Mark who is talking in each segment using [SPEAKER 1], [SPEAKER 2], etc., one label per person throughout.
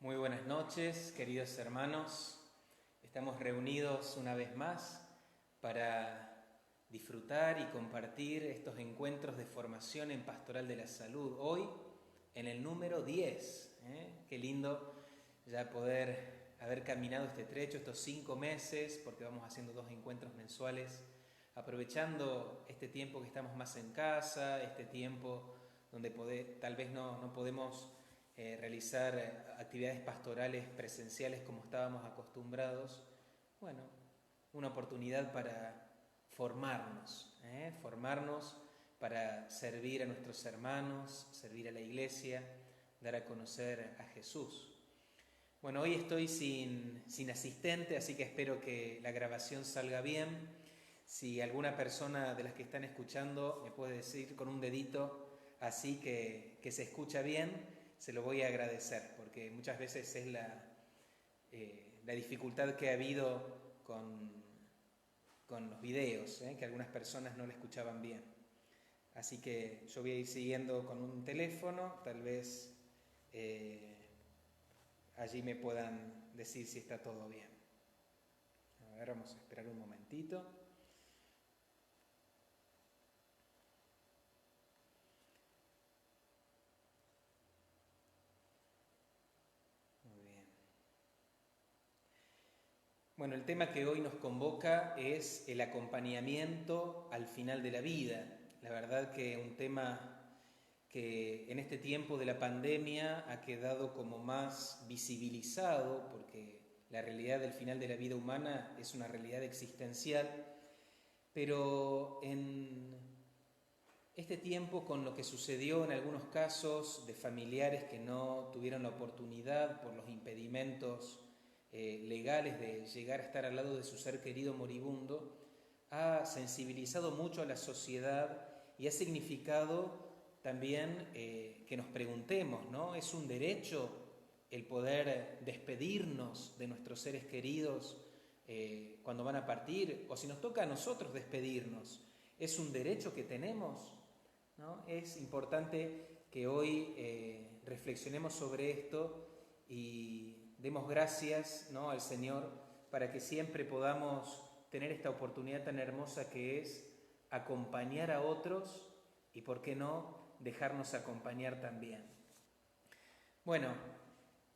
[SPEAKER 1] Muy buenas noches, queridos hermanos. Estamos reunidos una vez más para disfrutar y compartir estos encuentros de formación en Pastoral de la Salud. Hoy en el número 10. Qué lindo ya poder haber caminado este trecho, estos 5 meses, porque vamos haciendo 2 encuentros mensuales, aprovechando este tiempo que estamos más en casa, este tiempo donde tal vez no podemos realizar actividades pastorales presenciales como estábamos acostumbrados. Bueno, una oportunidad para formarnos para servir a nuestros hermanos, servir a la iglesia, dar a conocer a Jesús. Bueno, hoy estoy sin asistente, así que espero que la grabación salga bien. Si alguna persona de las que están escuchando me puede decir con un dedito así que se escucha bien, se lo voy a agradecer, porque muchas veces es la dificultad que ha habido con los videos, que algunas personas no lo escuchaban bien. Así que yo voy a ir siguiendo con un teléfono, tal vez allí me puedan decir si está todo bien. A ver, vamos a esperar un momentito. Bueno, el tema que hoy nos convoca es el acompañamiento al final de la vida. La verdad que un tema que en este tiempo de la pandemia ha quedado como más visibilizado, porque la realidad del final de la vida humana es una realidad existencial, pero en este tiempo, con lo que sucedió en algunos casos de familiares que no tuvieron la oportunidad por los impedimentos legales de llegar a estar al lado de su ser querido moribundo, ha sensibilizado mucho a la sociedad y ha significado también que nos preguntemos, ¿no? ¿Es un derecho el poder despedirnos de nuestros seres queridos cuando van a partir? O si nos toca a nosotros despedirnos, ¿es un derecho que tenemos? ¿No? Es importante que hoy reflexionemos sobre esto y demos gracias, ¿no?, al Señor para que siempre podamos tener esta oportunidad tan hermosa que es acompañar a otros y, ¿por qué no?, dejarnos acompañar también. Bueno,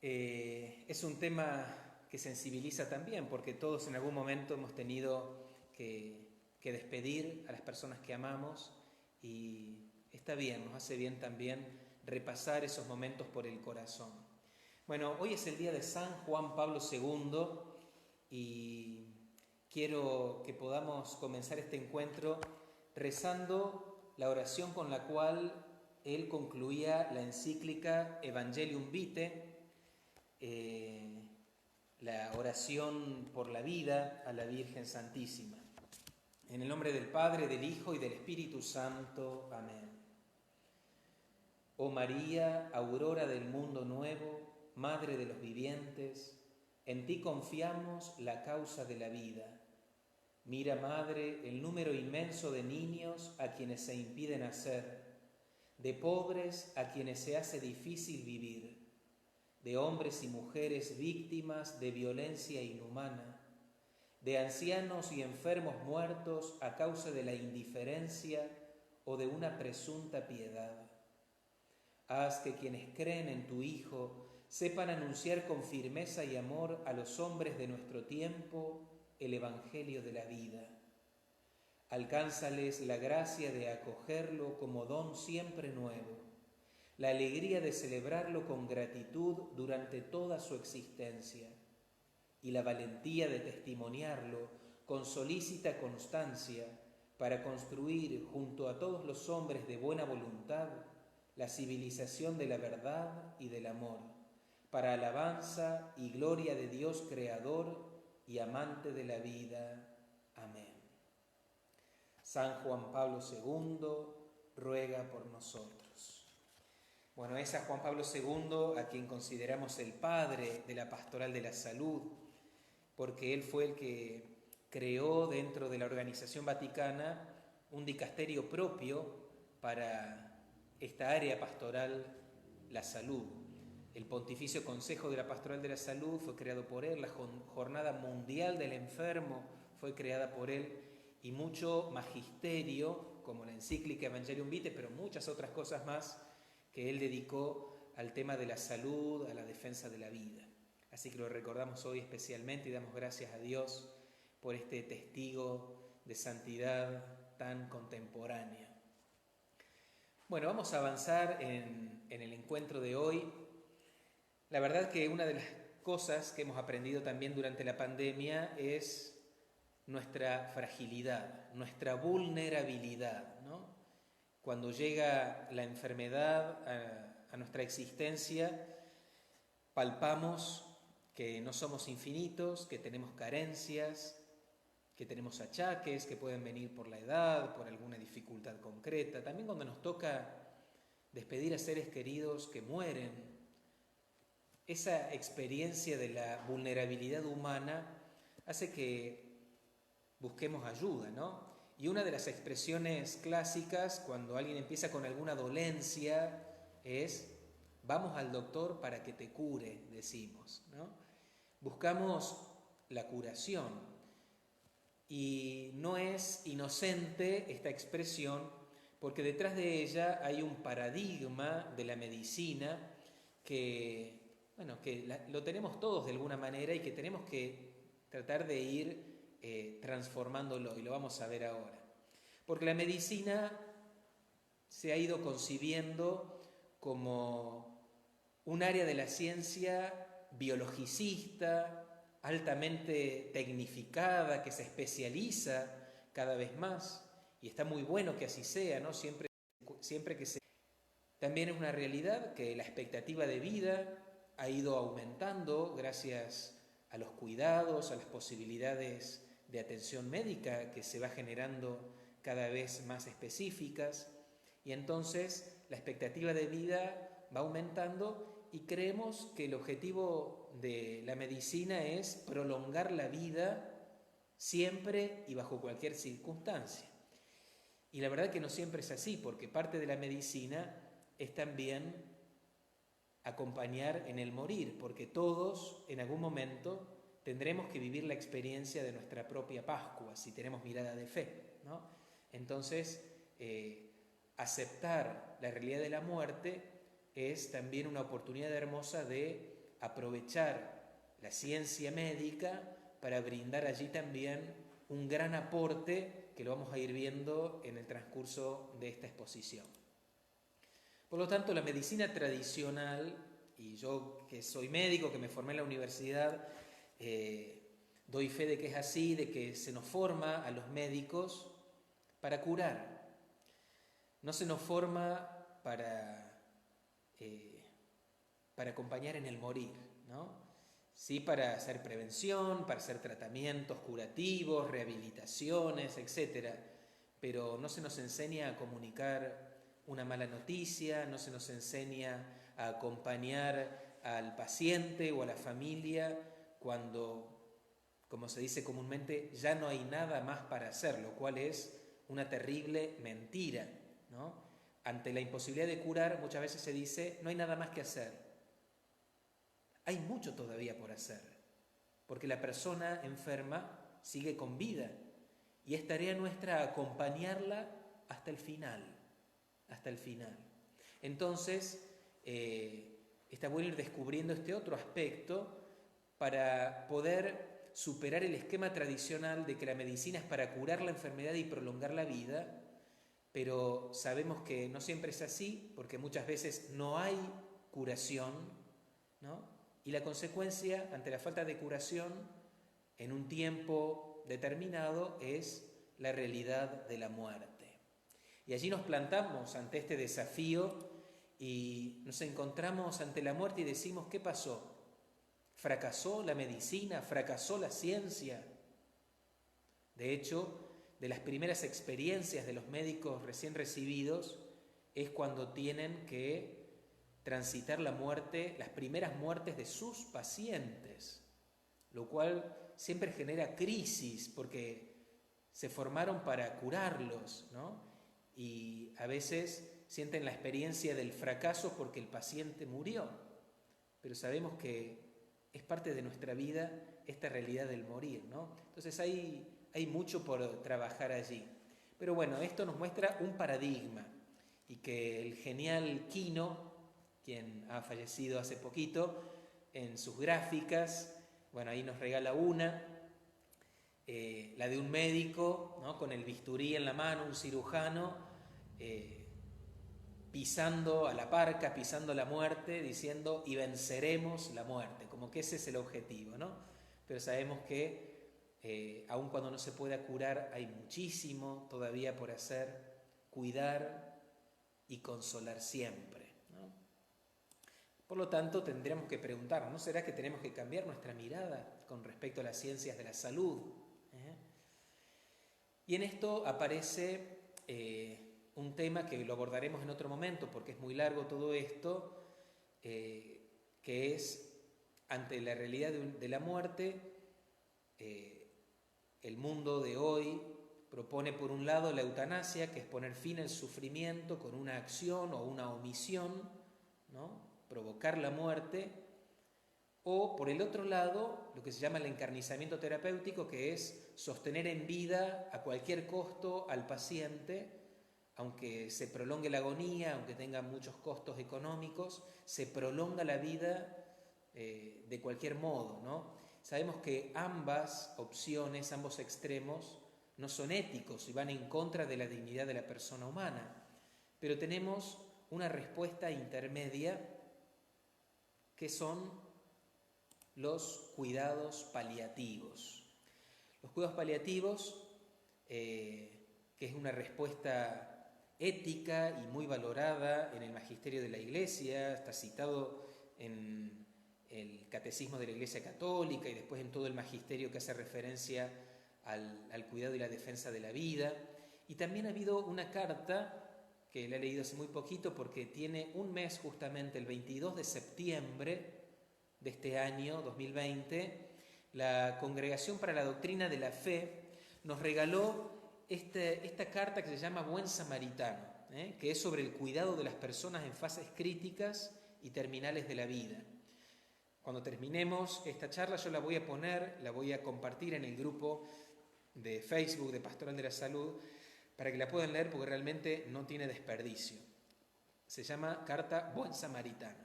[SPEAKER 1] es un tema que sensibiliza también, porque todos en algún momento hemos tenido que despedir a las personas que amamos, y está bien, nos hace bien también repasar esos momentos por el corazón. Bueno, hoy es el día de San Juan Pablo II y quiero que podamos comenzar este encuentro rezando la oración con la cual él concluía la encíclica Evangelium Vitae, la oración por la vida a la Virgen Santísima. En el nombre del Padre, del Hijo y del Espíritu Santo. Amén. Oh María, aurora del mundo nuevo, Madre de los vivientes, en ti confiamos la causa de la vida. Mira, Madre, el número inmenso de niños a quienes se impide nacer, de pobres a quienes se hace difícil vivir, de hombres y mujeres víctimas de violencia inhumana, de ancianos y enfermos muertos a causa de la indiferencia o de una presunta piedad. Haz que quienes creen en tu Hijo sepan anunciar con firmeza y amor a los hombres de nuestro tiempo el Evangelio de la vida. Alcánzales la gracia de acogerlo como don siempre nuevo, la alegría de celebrarlo con gratitud durante toda su existencia y la valentía de testimoniarlo con solícita constancia para construir junto a todos los hombres de buena voluntad la civilización de la verdad y del amor, para alabanza y gloria de Dios Creador y amante de la vida. Amén. San Juan Pablo II ruega por nosotros. Bueno, es a Juan Pablo II a quien consideramos el padre de la Pastoral de la Salud, porque él fue el que creó dentro de la Organización Vaticana un dicasterio propio para esta área pastoral, la salud. el Pontificio Consejo de la Pastoral de la Salud fue creado por él, la Jornada Mundial del Enfermo fue creada por él, y mucho magisterio, como la encíclica Evangelium Vitae, pero muchas otras cosas más que él dedicó al tema de la salud, a la defensa de la vida. Así que lo recordamos hoy especialmente y damos gracias a Dios por este testigo de santidad tan contemporánea. Bueno, vamos a avanzar en el encuentro de hoy. La verdad que una de las cosas que hemos aprendido también durante la pandemia es nuestra fragilidad, nuestra vulnerabilidad, ¿no? Cuando llega la enfermedad a nuestra existencia, palpamos que no somos infinitos, que tenemos carencias, que tenemos achaques que pueden venir por la edad, por alguna dificultad concreta. También cuando nos toca despedir a seres queridos que mueren, esa experiencia de la vulnerabilidad humana hace que busquemos ayuda, ¿no? Y una de las expresiones clásicas cuando alguien empieza con alguna dolencia es: vamos al doctor para que te cure, decimos, ¿no? Buscamos la curación. Y no es inocente esta expresión, porque detrás de ella hay un paradigma de la medicina que lo tenemos todos de alguna manera y que tenemos que tratar de ir transformándolo, y lo vamos a ver ahora. Porque la medicina se ha ido concibiendo como un área de la ciencia biologicista, altamente tecnificada, que se especializa cada vez más, y está muy bueno que así sea, ¿no? Siempre que se... También es una realidad que la expectativa de vida ha ido aumentando gracias a los cuidados, a las posibilidades de atención médica que se va generando cada vez más específicas, y entonces la expectativa de vida va aumentando y creemos que el objetivo de la medicina es prolongar la vida siempre y bajo cualquier circunstancia. Y la verdad que no siempre es así, porque parte de la medicina es también acompañar en el morir, porque todos en algún momento tendremos que vivir la experiencia de nuestra propia Pascua, si tenemos mirada de fe, ¿no? Entonces, aceptar la realidad de la muerte es también una oportunidad hermosa de aprovechar la ciencia médica para brindar allí también un gran aporte que lo vamos a ir viendo en el transcurso de esta exposición. Por lo tanto, la medicina tradicional, y yo que soy médico, que me formé en la universidad, doy fe de que es así, de que se nos forma a los médicos para curar. No se nos forma para acompañar en el morir, ¿no? Sí, para hacer prevención, para hacer tratamientos curativos, rehabilitaciones, etc. Pero no se nos enseña a comunicar una mala noticia, no se nos enseña a acompañar al paciente o a la familia cuando, como se dice comúnmente, ya no hay nada más para hacer, lo cual es una terrible mentira, ¿no? Ante la imposibilidad de curar, muchas veces se dice, no hay nada más que hacer. Hay mucho todavía por hacer, porque la persona enferma sigue con vida y es tarea nuestra acompañarla hasta el final, hasta el final. Entonces, está bueno ir descubriendo este otro aspecto para poder superar el esquema tradicional de que la medicina es para curar la enfermedad y prolongar la vida, pero sabemos que no siempre es así, porque muchas veces no hay curación, ¿no? Y la consecuencia ante la falta de curación en un tiempo determinado es la realidad de la muerte. Y allí nos plantamos ante este desafío y nos encontramos ante la muerte y decimos, ¿qué pasó? ¿Fracasó la medicina? ¿Fracasó la ciencia? De hecho, de las primeras experiencias de los médicos recién recibidos es cuando tienen que transitar la muerte, las primeras muertes de sus pacientes, lo cual siempre genera crisis porque se formaron para curarlos, ¿no? Y a veces sienten la experiencia del fracaso porque el paciente murió. pero sabemos que es parte de nuestra vida esta realidad del morir, ¿no? Entonces hay mucho por trabajar allí. Pero bueno, esto nos muestra un paradigma y que el genial Quino, quien ha fallecido hace poquito, en sus gráficas, bueno, ahí nos regala una, la de un médico, ¿no? Con el bisturí en la mano, un cirujano, pisando a la parca, pisando la muerte, diciendo y venceremos la muerte, como que ese es el objetivo, ¿no? Pero sabemos que aun cuando no se pueda curar, hay muchísimo todavía por hacer, cuidar y consolar siempre, ¿no? Por lo tanto, tendríamos que preguntarnos, ¿no será que tenemos que cambiar nuestra mirada con respecto a las ciencias de la salud? Y en esto aparece un tema que lo abordaremos en otro momento porque es muy largo todo esto, que es ante la realidad de la muerte, el mundo de hoy propone por un lado la eutanasia, que es poner fin al sufrimiento con una acción o una omisión, ¿no? Provocar la muerte, o por el otro lado lo que se llama el encarnizamiento terapéutico, que es sostener en vida a cualquier costo al paciente, aunque se prolongue la agonía, aunque tenga muchos costos económicos, se prolonga la vida de cualquier modo, ¿no? Sabemos que ambas opciones, ambos extremos, no son éticos y van en contra de la dignidad de la persona humana, pero tenemos una respuesta intermedia que son los cuidados paliativos. Los cuidados paliativos, que es una respuesta ética y muy valorada en el magisterio de la Iglesia, está citado en el Catecismo de la Iglesia Católica y después en todo el magisterio que hace referencia al cuidado y la defensa de la vida. Y también ha habido una carta que la he leído hace muy poquito porque tiene un mes justamente, el 22 de septiembre de este año 2020, la Congregación para la Doctrina de la Fe nos regaló esta carta que se llama Buen Samaritano, que es sobre el cuidado de las personas en fases críticas y terminales de la vida. Cuando terminemos esta charla yo la voy a poner, la voy a compartir en el grupo de Facebook de Pastoral de la Salud para que la puedan leer porque realmente no tiene desperdicio. Se llama Carta Buen Samaritano,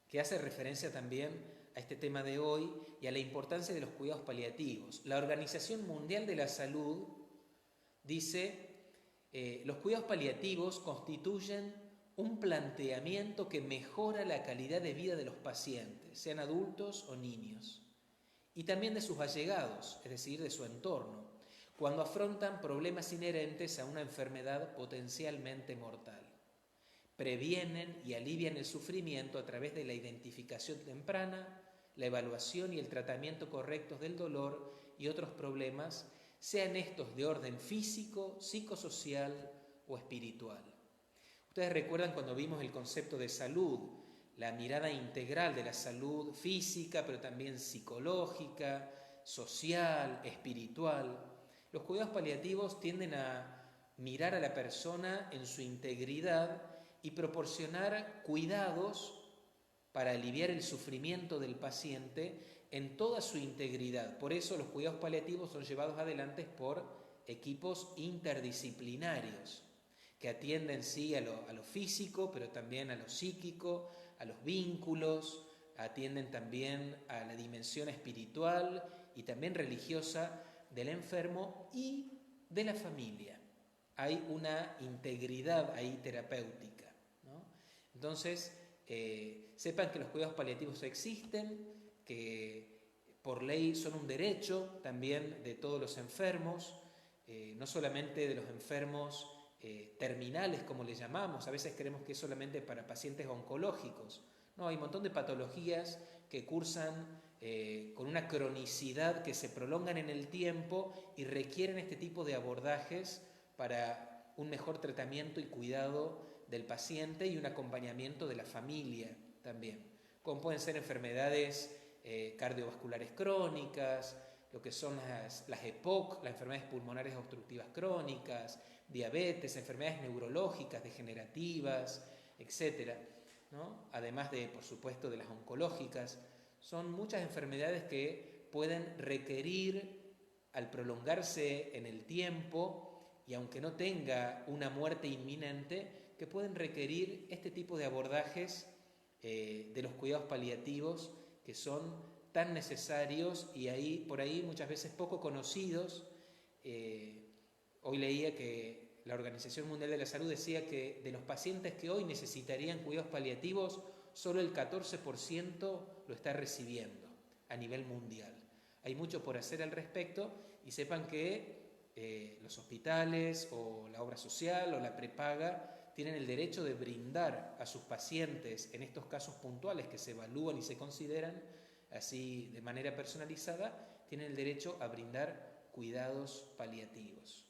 [SPEAKER 1] que hace referencia también a este tema de hoy y a la importancia de los cuidados paliativos. La Organización Mundial de la Salud dice, los cuidados paliativos constituyen un planteamiento que mejora la calidad de vida de los pacientes, sean adultos o niños, y también de sus allegados, es decir, de su entorno, cuando afrontan problemas inherentes a una enfermedad potencialmente mortal. Previenen y alivian el sufrimiento a través de la identificación temprana, la evaluación y el tratamiento correctos del dolor y otros problemas, sean estos de orden físico, psicosocial o espiritual. Ustedes recuerdan cuando vimos el concepto de salud, la mirada integral de la salud física, pero también psicológica, social, espiritual. Los cuidados paliativos tienden a mirar a la persona en su integridad y proporcionar cuidados para aliviar el sufrimiento del paciente en toda su integridad. Por eso los cuidados paliativos son llevados adelante por equipos interdisciplinarios que atienden sí a lo físico, pero también a lo psíquico, a los vínculos, atienden también a la dimensión espiritual y también religiosa del enfermo y de la familia. Hay una integridad ahí terapéutica, ¿no? Entonces, sepan que los cuidados paliativos existen, que por ley son un derecho también de todos los enfermos, no solamente de los enfermos terminales, como le llamamos. A veces creemos que es solamente para pacientes oncológicos. No, hay un montón de patologías que cursan con una cronicidad que se prolongan en el tiempo y requieren este tipo de abordajes para un mejor tratamiento y cuidado del paciente y un acompañamiento de la familia también, como pueden ser enfermedades cardiovasculares crónicas, lo que son las EPOC, las enfermedades pulmonares obstructivas crónicas, diabetes, enfermedades neurológicas, degenerativas, etc. ¿no? Además de, por supuesto, de las oncológicas. Son muchas enfermedades que pueden requerir, al prolongarse en el tiempo, y aunque no tenga una muerte inminente, que pueden requerir este tipo de abordajes de los cuidados paliativos, que son tan necesarios y por ahí muchas veces poco conocidos. Hoy leía que la Organización Mundial de la Salud decía que de los pacientes que hoy necesitarían cuidados paliativos, solo el 14% lo está recibiendo a nivel mundial. Hay mucho por hacer al respecto y sepan que los hospitales o la obra social o la prepaga tienen el derecho de brindar a sus pacientes, en estos casos puntuales que se evalúan y se consideran así de manera personalizada, tienen el derecho a brindar cuidados paliativos.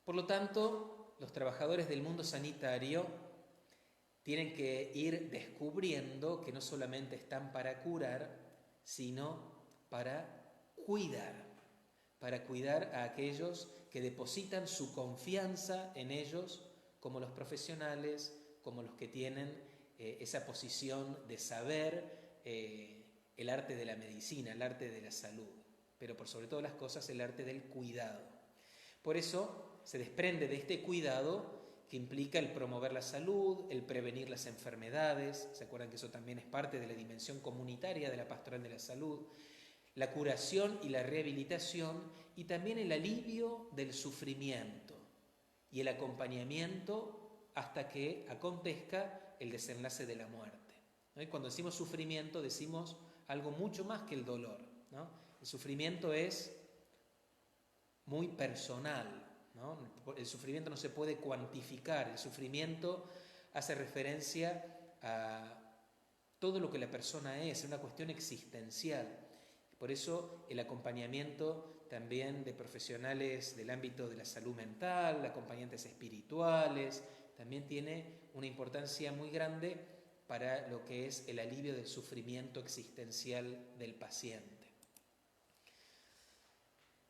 [SPEAKER 1] Por lo tanto, los trabajadores del mundo sanitario tienen que ir descubriendo que no solamente están para curar, sino para cuidar a aquellos que depositan su confianza en ellos, como los profesionales, como los que tienen esa posición de saber el arte de la medicina, el arte de la salud, pero por sobre todas las cosas el arte del cuidado. Por eso se desprende de este cuidado que implica el promover la salud, el prevenir las enfermedades. ¿Se acuerdan que eso también es parte de la dimensión comunitaria de la pastoral de la salud? La curación y la rehabilitación, y también el alivio del sufrimiento y el acompañamiento hasta que acontezca el desenlace de la muerte, ¿no? Y cuando decimos sufrimiento decimos algo mucho más que el dolor, ¿no? El sufrimiento es muy personal, ¿no? El sufrimiento no se puede cuantificar. El sufrimiento hace referencia a todo lo que la persona es una cuestión existencial. Por eso el acompañamiento también de profesionales del ámbito de la salud mental, acompañantes espirituales, también tiene una importancia muy grande para lo que es el alivio del sufrimiento existencial del paciente.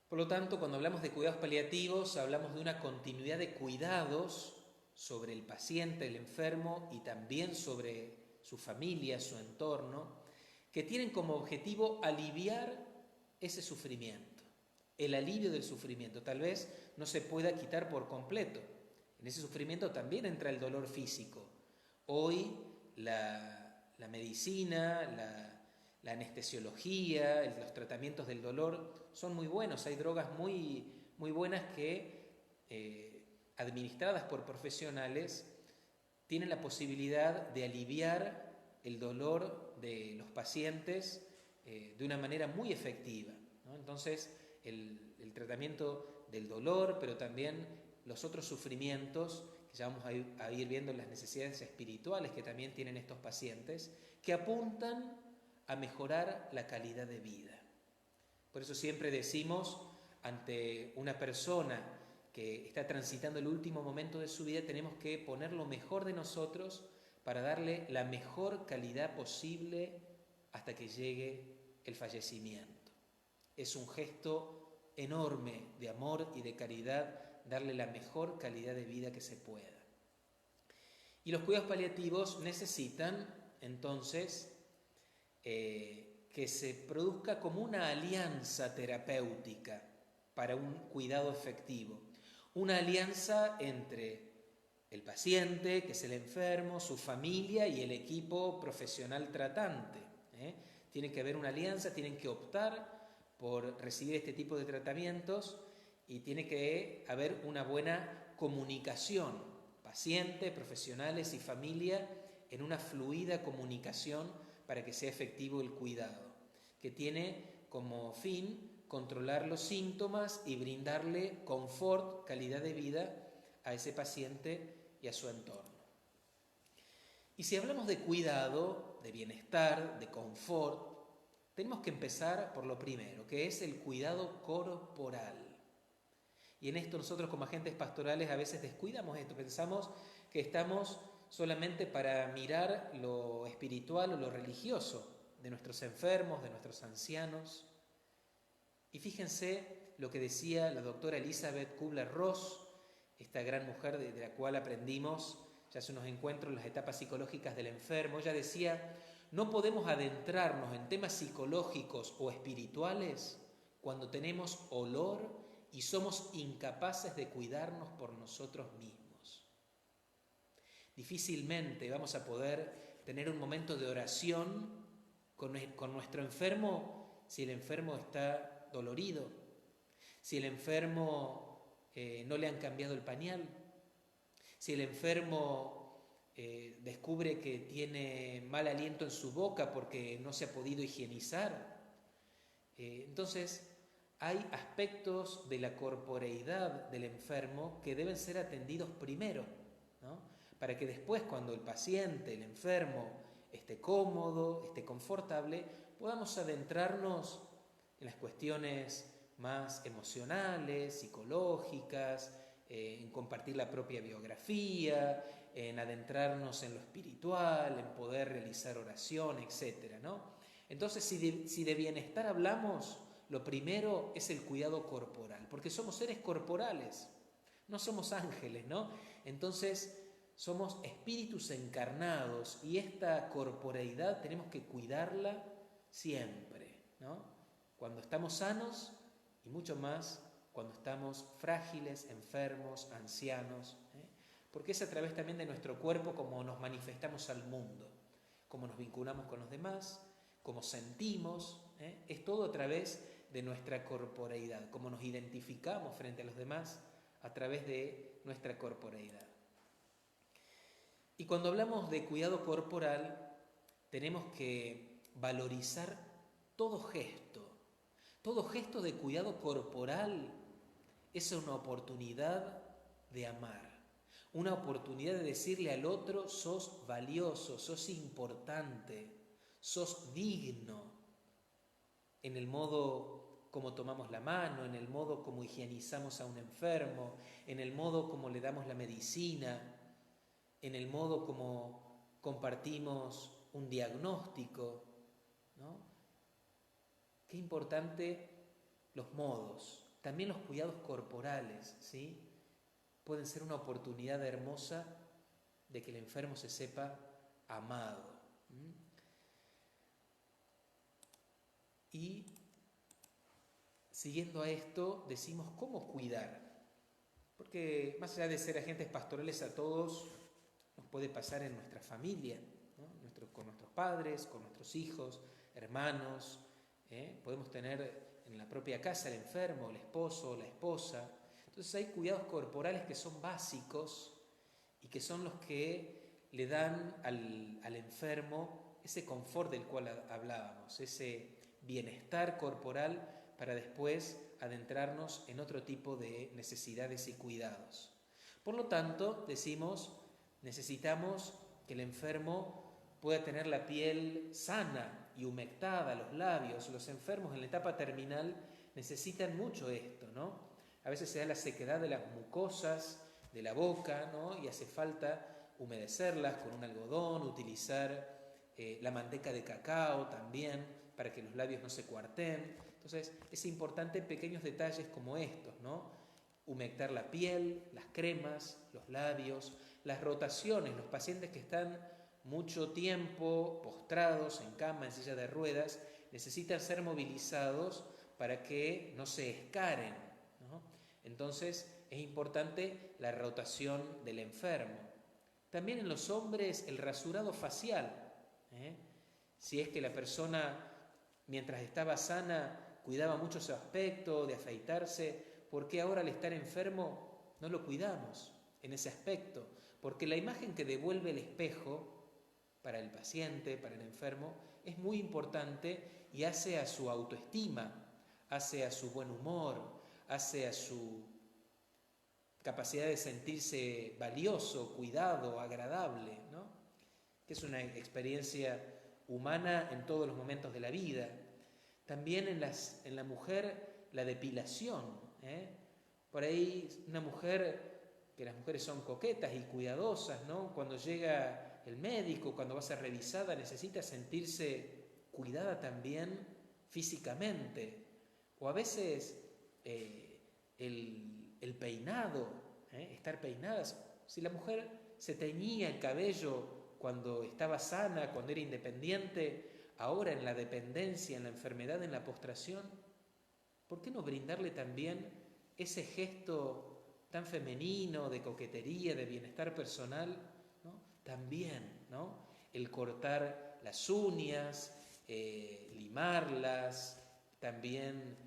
[SPEAKER 1] Por lo tanto, cuando hablamos de cuidados paliativos, hablamos de una continuidad de cuidados sobre el paciente, el enfermo, y también sobre su familia, su entorno, que tienen como objetivo aliviar ese sufrimiento, el alivio del sufrimiento. Tal vez no se pueda quitar por completo. En ese sufrimiento también entra el dolor físico. Hoy la medicina, la anestesiología, los tratamientos del dolor son muy buenos. Hay drogas muy, muy buenas que, administradas por profesionales, tienen la posibilidad de aliviar el dolor de los pacientes de una manera muy efectiva, ¿no? Entonces, el tratamiento del dolor, pero también los otros sufrimientos, que ya vamos a ir viendo las necesidades espirituales que también tienen estos pacientes, que apuntan a mejorar la calidad de vida. Por eso siempre decimos, ante una persona que está transitando el último momento de su vida, tenemos que poner lo mejor de nosotros para darle la mejor calidad posible hasta que llegue el fallecimiento. Es un gesto enorme de amor y de caridad darle la mejor calidad de vida que se pueda. Y los cuidados paliativos necesitan, entonces, que se produzca como una alianza terapéutica para un cuidado efectivo. Una alianza entre el paciente, que es el enfermo, su familia y el equipo profesional tratante. Tiene que haber una alianza, tienen que optar por recibir este tipo de tratamientos y tiene que haber una buena comunicación, paciente, profesionales y familia, en una fluida comunicación para que sea efectivo el cuidado, que tiene como fin controlar los síntomas y brindarle confort, calidad de vida a ese paciente y a su entorno. Y si hablamos de cuidado, de bienestar, de confort, tenemos que empezar por lo primero, que es el cuidado corporal. Y en esto nosotros como agentes pastorales a veces descuidamos esto, pensamos que estamos solamente para mirar lo espiritual o lo religioso de nuestros enfermos, de nuestros ancianos. Y fíjense lo que decía la doctora Elizabeth Kubler-Ross, esta gran mujer de la cual aprendimos ya hace unos encuentros en las etapas psicológicas del enfermo, ella decía, no podemos adentrarnos en temas psicológicos o espirituales cuando tenemos olor y somos incapaces de cuidarnos por nosotros mismos. Difícilmente vamos a poder tener un momento de oración con nuestro enfermo si el enfermo está dolorido, si el enfermo no le han cambiado el pañal, si el enfermo descubre que tiene mal aliento en su boca porque no se ha podido higienizar. Entonces, hay aspectos de la corporeidad del enfermo que deben ser atendidos primero, ¿no? Para que después, cuando el paciente, el enfermo, esté cómodo, esté confortable, podamos adentrarnos en las cuestiones más emocionales, psicológicas, en compartir la propia biografía, en adentrarnos en lo espiritual, en poder realizar oración, etc., ¿no? Entonces, si de bienestar hablamos, lo primero es el cuidado corporal, porque somos seres corporales, no somos ángeles, ¿no? Entonces, somos espíritus encarnados y esta corporeidad tenemos que cuidarla siempre, ¿no? Cuando estamos sanos y mucho más cuando estamos frágiles, enfermos, ancianos, porque es a través también de nuestro cuerpo como nos manifestamos al mundo, cómo nos vinculamos con los demás, cómo sentimos, es todo a través de nuestra corporeidad, cómo nos identificamos frente a los demás a través de nuestra corporeidad. Y cuando hablamos de cuidado corporal, tenemos que valorizar todo gesto de cuidado corporal es una oportunidad de amar, una oportunidad de decirle al otro, sos valioso, sos importante, sos digno, en el modo como tomamos la mano, en el modo como higienizamos a un enfermo, en el modo como le damos la medicina, en el modo como compartimos un diagnóstico, ¿no? Qué importante los modos, también los cuidados corporales, ¿sí? Pueden ser una oportunidad hermosa de que el enfermo se sepa amado. Y siguiendo a esto, decimos cómo cuidar. Porque más allá de ser agentes pastorales a todos, nos puede pasar en nuestra familia, ¿no? Con nuestros padres, con nuestros hijos, hermanos. Podemos tener en la propia casa el enfermo, el esposo, la esposa. Entonces hay cuidados corporales que son básicos y que son los que le dan al enfermo ese confort del cual hablábamos, ese bienestar corporal para después adentrarnos en otro tipo de necesidades y cuidados. Por lo tanto, decimos, necesitamos que el enfermo pueda tener la piel sana y humectada, los labios. Los enfermos en la etapa terminal necesitan mucho esto, ¿no? A veces se da la sequedad de las mucosas de la boca, ¿no? Y hace falta humedecerlas con un algodón, utilizar la manteca de cacao también para que los labios no se cuarteen. Entonces es importante pequeños detalles como estos, ¿no? Humectar la piel, las cremas, los labios, las rotaciones. Los pacientes que están mucho tiempo postrados en cama, en silla de ruedas, necesitan ser movilizados para que no se escaren, ¿no? Entonces es importante la rotación del enfermo. También en los hombres el rasurado facial, si es que la persona mientras estaba sana cuidaba mucho su aspecto de afeitarse, ¿por qué ahora al estar enfermo no lo cuidamos en ese aspecto? Porque la imagen que devuelve el espejo para el paciente, para el enfermo, es muy importante y hace a su autoestima, hace a su buen humor, hace a su capacidad de sentirse valioso, cuidado, agradable, ¿no? Que es una experiencia humana en todos los momentos de la vida. También en la mujer, la depilación. Por ahí una mujer, que las mujeres son coquetas y cuidadosas, ¿no? Cuando llega el médico, cuando va a ser revisada, necesita sentirse cuidada también físicamente. O a veces el peinado, estar peinadas. Si la mujer se teñía el cabello cuando estaba sana, cuando era independiente, ahora en la dependencia, en la enfermedad, en la postración? ¿Por qué no brindarle también ese gesto tan femenino, de coquetería, de bienestar personal, ¿no? También, ¿no? El cortar las uñas, limarlas, también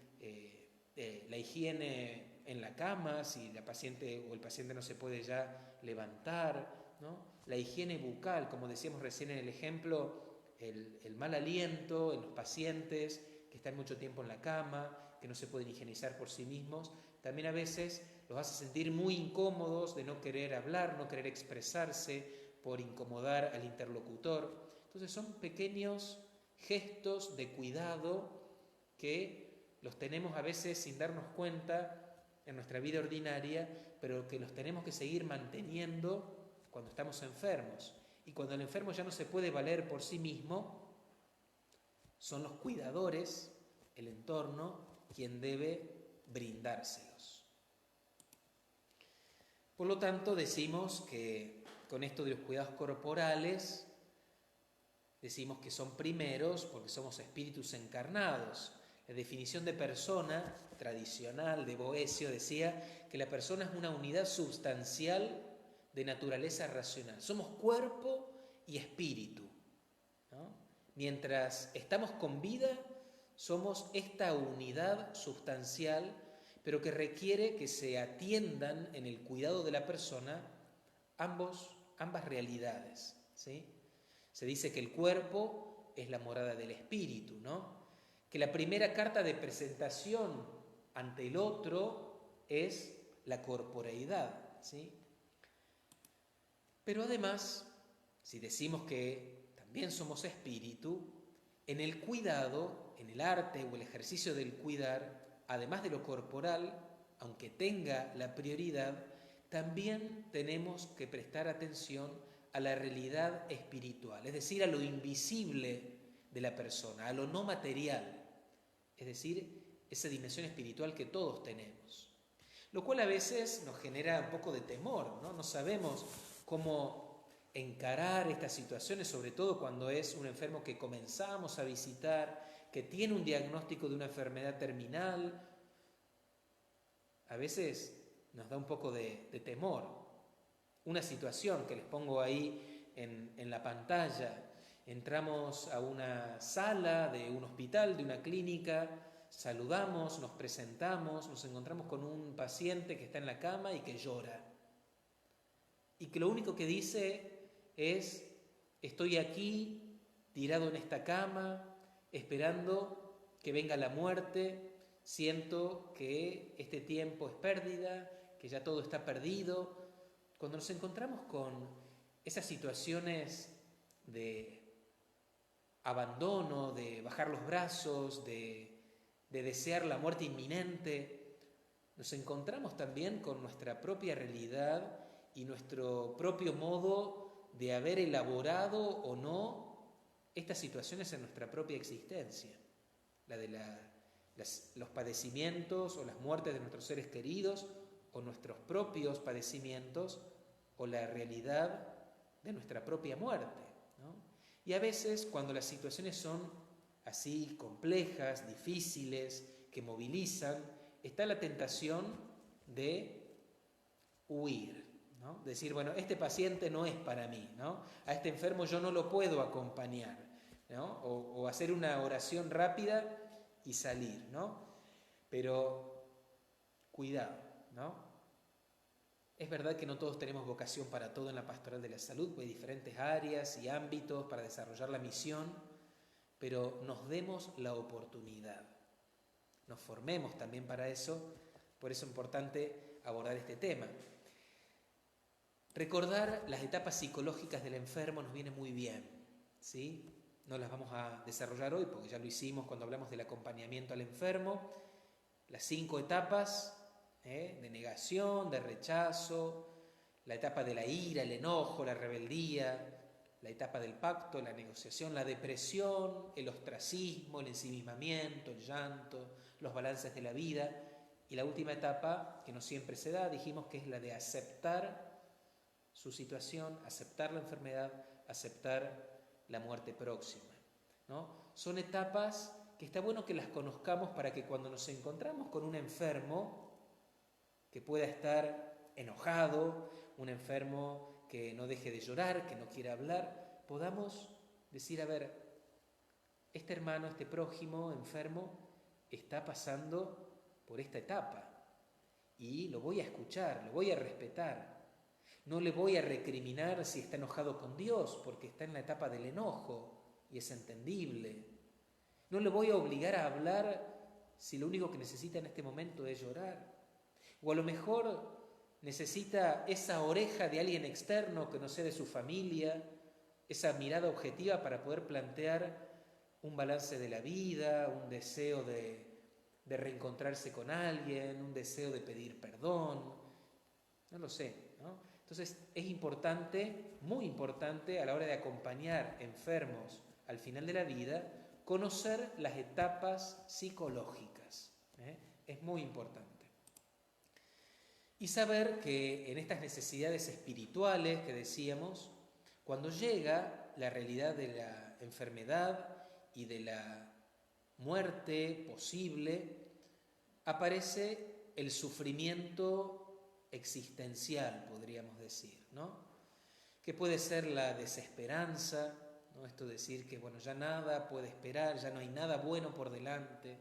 [SPEAKER 1] la higiene en la cama, si la paciente o el paciente no se puede ya levantar, ¿no? La higiene bucal, como decíamos recién en el ejemplo, el mal aliento en los pacientes que están mucho tiempo en la cama, que no se pueden higienizar por sí mismos, también a veces los hace sentir muy incómodos de no querer hablar, no querer expresarse por incomodar al interlocutor. Entonces son pequeños gestos de cuidado que los tenemos a veces sin darnos cuenta en nuestra vida ordinaria, pero que los tenemos que seguir manteniendo cuando estamos enfermos. Y cuando el enfermo ya no se puede valer por sí mismo, son los cuidadores, el entorno, quien debe brindárselos. Por lo tanto, decimos que con esto de los cuidados corporales, decimos que son primeros porque somos espíritus encarnados. La definición de persona tradicional de Boecio decía que la persona es una unidad substancial de naturaleza racional. Somos cuerpo y espíritu, ¿no? Mientras estamos con vida, somos esta unidad sustancial, pero que requiere que se atiendan en el cuidado de la persona ambas realidades, ¿sí? Se dice que el cuerpo es la morada del espíritu, ¿no? Que la primera carta de presentación ante el otro es la corporeidad, ¿sí? Pero además, si decimos que también somos espíritu, en el cuidado, en el arte o el ejercicio del cuidar, además de lo corporal, aunque tenga la prioridad, también tenemos que prestar atención a la realidad espiritual, es decir, a lo invisible de la persona, a lo no material, es decir, esa dimensión espiritual que todos tenemos. Lo cual a veces nos genera un poco de temor, ¿no? No sabemos cómo encarar estas situaciones, sobre todo cuando es un enfermo que comenzamos a visitar, que tiene un diagnóstico de una enfermedad terminal. A veces nos da un poco de temor. Una situación que les pongo ahí en la pantalla. Entramos a una sala de un hospital, de una clínica, saludamos, nos presentamos, nos encontramos con un paciente que está en la cama y que llora. Y que lo único que dice es: estoy aquí, tirado en esta cama, esperando que venga la muerte, siento que este tiempo es pérdida, que ya todo está perdido. Cuando nos encontramos con esas situaciones de abandono, de bajar los brazos, de desear la muerte inminente, nos encontramos también con nuestra propia realidad y nuestro propio modo de haber elaborado o no estas situaciones en nuestra propia existencia, la de los padecimientos o las muertes de nuestros seres queridos, o nuestros propios padecimientos, o la realidad de nuestra propia muerte, ¿no? Y a veces, cuando las situaciones son así complejas, difíciles, que movilizan, está la tentación de huir, ¿no? Decir, bueno, este paciente no es para mí, ¿no? A este enfermo yo no lo puedo acompañar, ¿no? O hacer una oración rápida y salir, ¿no? Pero cuidado, ¿no? Es verdad que no todos tenemos vocación para todo en la pastoral de la salud, pues hay diferentes áreas y ámbitos para desarrollar la misión, pero nos demos la oportunidad, nos formemos también para eso. Por eso es importante abordar este tema. Recordar las etapas psicológicas del enfermo nos viene muy bien, ¿sí? No las vamos a desarrollar hoy porque ya lo hicimos cuando hablamos del acompañamiento al enfermo. Las 5 etapas, de negación, de rechazo, la etapa de la ira, el enojo, la rebeldía, la etapa del pacto, la negociación, la depresión, el ostracismo, el ensimismamiento, el llanto, los balances de la vida. Y la última etapa, que no siempre se da, dijimos que es la de aceptar su situación, aceptar la enfermedad, aceptar la muerte próxima, ¿no? Son etapas que está bueno que las conozcamos para que cuando nos encontramos con un enfermo que pueda estar enojado, un enfermo que no deje de llorar, que no quiera hablar, podamos decir, a ver, este hermano, este prójimo enfermo está pasando por esta etapa y lo voy a escuchar, lo voy a respetar. No le voy a recriminar si está enojado con Dios, porque está en la etapa del enojo y es entendible. No le voy a obligar a hablar si lo único que necesita en este momento es llorar. O a lo mejor necesita esa oreja de alguien externo que no sea de su familia, esa mirada objetiva para poder plantear un balance de la vida, un deseo de reencontrarse con alguien, un deseo de pedir perdón, no lo sé, ¿no? Entonces es importante, muy importante a la hora de acompañar enfermos al final de la vida, conocer las etapas psicológicas, ¿eh? Es muy importante. Y saber que en estas necesidades espirituales que decíamos, cuando llega la realidad de la enfermedad y de la muerte posible, aparece el sufrimiento existencial, podríamos decir, ¿no? Que puede ser la desesperanza, ¿no? Esto decir que, bueno, ya nada puede esperar, ya no hay nada bueno por delante,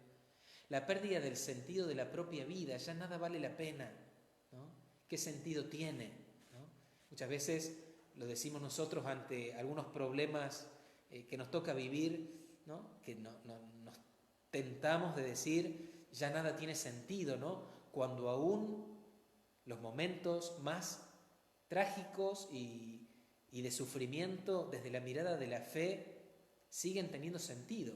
[SPEAKER 1] la pérdida del sentido de la propia vida, ya nada vale la pena, ¿no? ¿Qué sentido tiene, ¿no? Muchas veces lo decimos nosotros ante algunos problemas que nos toca vivir, ¿no? Que nos tentamos de decir, ya nada tiene sentido, ¿no? Cuando aún los momentos más trágicos y de sufrimiento desde la mirada de la fe siguen teniendo sentido,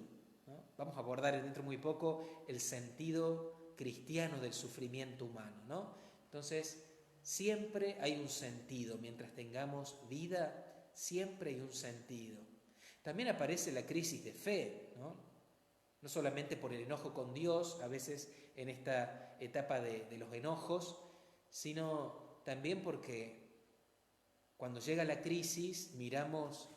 [SPEAKER 1] ¿no? Vamos a abordar dentro de muy poco el sentido cristiano del sufrimiento humano, ¿no? Entonces, siempre hay un sentido, mientras tengamos vida, siempre hay un sentido. También aparece la crisis de fe, ¿no? No solamente por el enojo con Dios, a veces en esta etapa de los enojos, sino también porque cuando llega la crisis miramos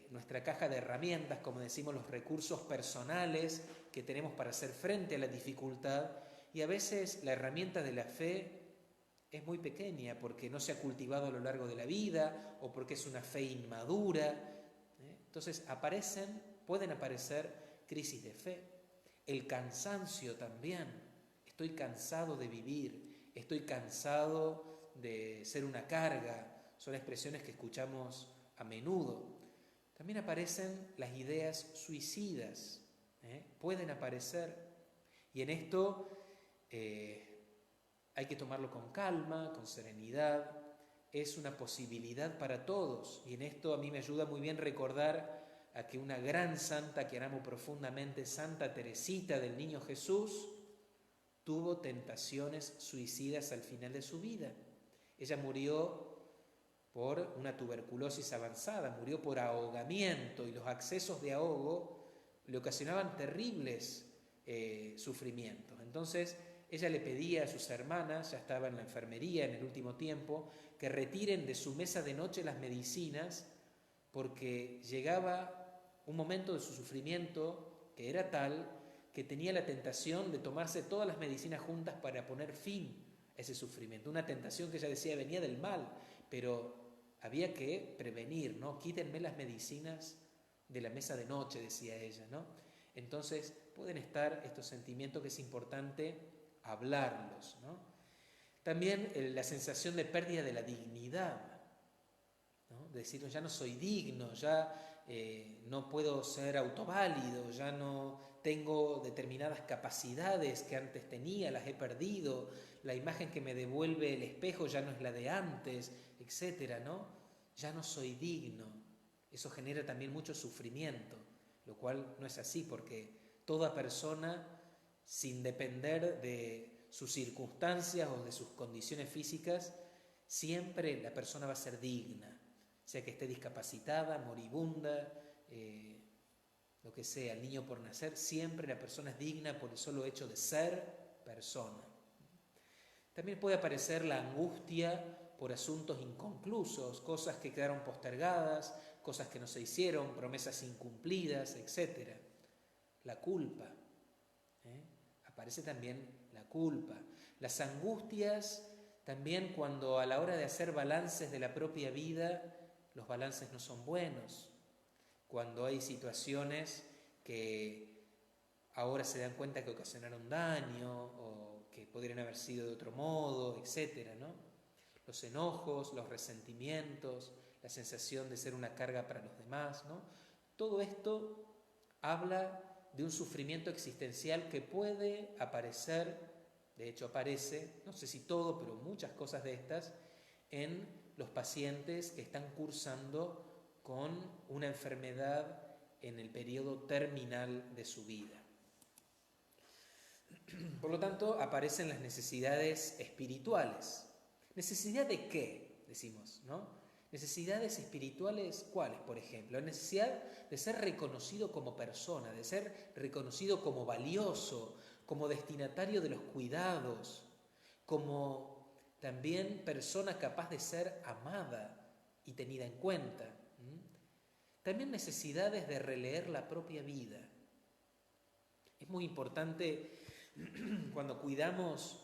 [SPEAKER 1] nuestra caja de herramientas, como decimos, los recursos personales que tenemos para hacer frente a la dificultad, y a veces la herramienta de la fe es muy pequeña porque no se ha cultivado a lo largo de la vida o porque es una fe inmadura. Entonces pueden aparecer crisis de fe, el cansancio también. Estoy cansado de vivir, estoy cansado de ser una carga, son expresiones que escuchamos a menudo. También aparecen las ideas suicidas, pueden aparecer, y en esto hay que tomarlo con calma, con serenidad. Es una posibilidad para todos, y en esto a mí me ayuda muy bien recordar a que una gran santa que amo profundamente, Santa Teresita del Niño Jesús, tuvo tentaciones suicidas al final de su vida. Ella murió por una tuberculosis avanzada, murió por ahogamiento, y los accesos de ahogo le ocasionaban terribles sufrimientos. Entonces ella le pedía a sus hermanas, ya estaba en la enfermería en el último tiempo, que retiren de su mesa de noche las medicinas, porque llegaba un momento de su sufrimiento que era tal que tenía la tentación de tomarse todas las medicinas juntas para poner fin a ese sufrimiento. Una tentación que ella decía venía del mal, pero había que prevenir, ¿no? Quítenme las medicinas de la mesa de noche, decía ella, ¿no? Entonces pueden estar estos sentimientos que es importante hablarlos, ¿no? También la sensación de pérdida de la dignidad, ¿no? De decir, ya no soy digno, ya no puedo ser autoválido, ya no tengo determinadas capacidades que antes tenía, las he perdido, la imagen que me devuelve el espejo ya no es la de antes, etcétera, ¿no? Ya no soy digno. Eso genera también mucho sufrimiento, lo cual no es así, porque toda persona, sin depender de sus circunstancias o de sus condiciones físicas, siempre la persona va a ser digna, sea que esté discapacitada, moribunda, lo que sea, el niño por nacer, siempre la persona es digna por el solo hecho de ser persona. También puede aparecer la angustia por asuntos inconclusos, cosas que quedaron postergadas, cosas que no se hicieron, promesas incumplidas, etc. La culpa. Aparece también la culpa. Las angustias también cuando a la hora de hacer balances de la propia vida, los balances no son buenos. Cuando hay situaciones que ahora se dan cuenta que ocasionaron daño o que podrían haber sido de otro modo, etc., ¿no? Los enojos, los resentimientos, la sensación de ser una carga para los demás, ¿no? Todo esto habla de un sufrimiento existencial que puede aparecer, de hecho aparece, no sé si todo, pero muchas cosas de estas, en los pacientes que están cursando con una enfermedad en el periodo terminal de su vida. Por lo tanto, aparecen las necesidades espirituales. ¿Necesidad de qué? Decimos, ¿no? Necesidades espirituales, ¿cuáles, por ejemplo? La necesidad de ser reconocido como persona, de ser reconocido como valioso, como destinatario de los cuidados, como también persona capaz de ser amada y tenida en cuenta. También necesidades de releer la propia vida. Es muy importante cuando cuidamos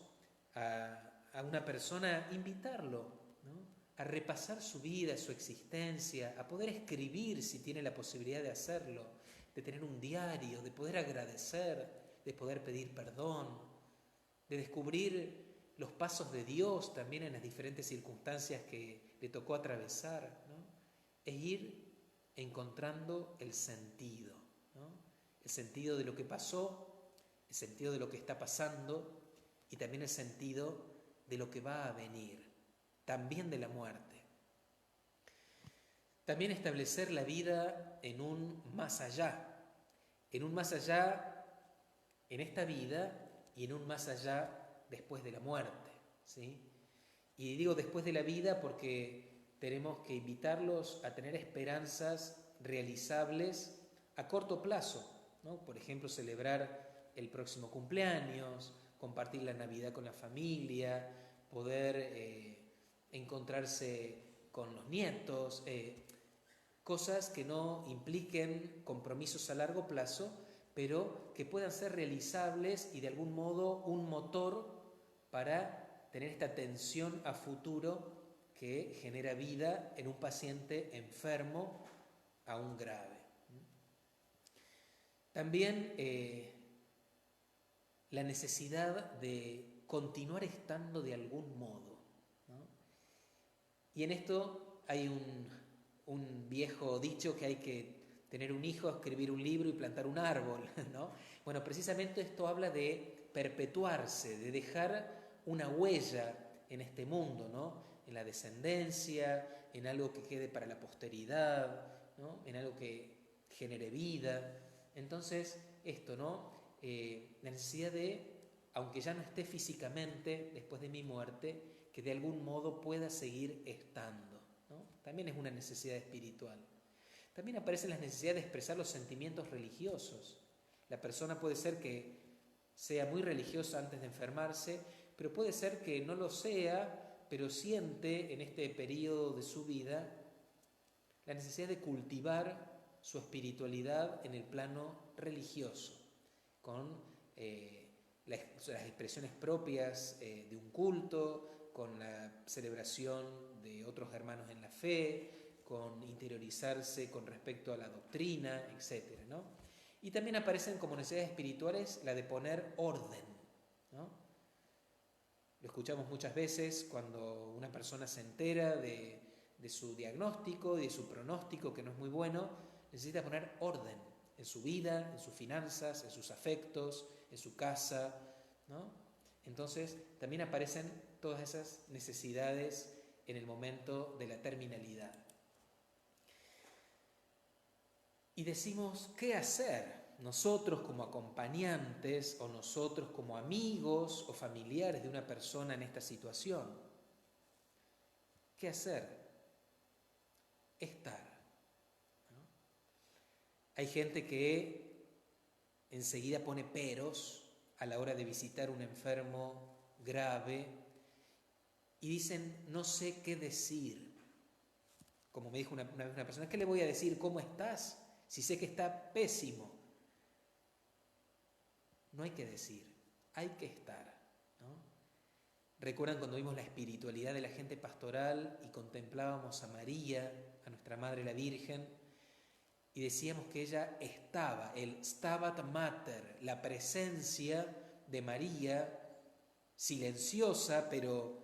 [SPEAKER 1] a una persona, invitarlo, ¿no?, a repasar su vida, su existencia, a poder escribir si tiene la posibilidad de hacerlo, de tener un diario, de poder agradecer, de poder pedir perdón, de descubrir los pasos de Dios también en las diferentes circunstancias que le tocó atravesar, ¿no?, e ir encontrando el sentido, ¿no?, el sentido de lo que pasó, el sentido de lo que está pasando y también el sentido de lo que va a venir, también de la muerte. También establecer la vida en un más allá en esta vida y en un más allá después de la muerte, ¿sí? Y digo después de la vida porque tenemos que invitarlos a tener esperanzas realizables a corto plazo, ¿no? Por ejemplo, celebrar el próximo cumpleaños, compartir la Navidad con la familia, poder encontrarse con los nietos, cosas que no impliquen compromisos a largo plazo, pero que puedan ser realizables y de algún modo un motor para tener esta atención a futuro que genera vida en un paciente enfermo aún grave. También la necesidad de continuar estando de algún modo, ¿no? Y en esto hay un viejo dicho que hay que tener un hijo, escribir un libro y plantar un árbol, ¿no? Bueno, precisamente esto habla de perpetuarse, de dejar una huella en este mundo, ¿no?, en la descendencia, en algo que quede para la posteridad, ¿no?, en algo que genere vida. Entonces, esto, ¿no?, la necesidad de, aunque ya no esté físicamente después de mi muerte, que de algún modo pueda seguir estando, ¿no? También es una necesidad espiritual. También aparecen las necesidades de expresar los sentimientos religiosos. La persona puede ser que sea muy religiosa antes de enfermarse, pero puede ser que no lo sea, pero siente en este periodo de su vida la necesidad de cultivar su espiritualidad en el plano religioso, con las expresiones propias de un culto, con la celebración de otros hermanos en la fe, con interiorizarse con respecto a la doctrina, etc., ¿no? Y también aparecen como necesidades espirituales la de poner orden, ¿no? Lo escuchamos muchas veces cuando una persona se entera de su diagnóstico y de su pronóstico, que no es muy bueno, necesita poner orden en su vida, en sus finanzas, en sus afectos, en su casa, ¿no? Entonces también aparecen todas esas necesidades en el momento de la terminalidad. Y decimos, ¿qué hacer nosotros como acompañantes o nosotros como amigos o familiares de una persona en esta situación? ¿Qué hacer? Estar, ¿no? Hay gente que enseguida pone peros a la hora de visitar un enfermo grave y dicen, no sé qué decir. Como me dijo una vez una persona, ¿qué le voy a decir? ¿Cómo estás? Si sé que está pésimo. No hay que decir, hay que estar, ¿no? ¿Recuerdan cuando vimos la espiritualidad de la gente pastoral y contemplábamos a María, a nuestra Madre la Virgen, y decíamos que ella estaba, el Stabat Mater, la presencia de María, silenciosa pero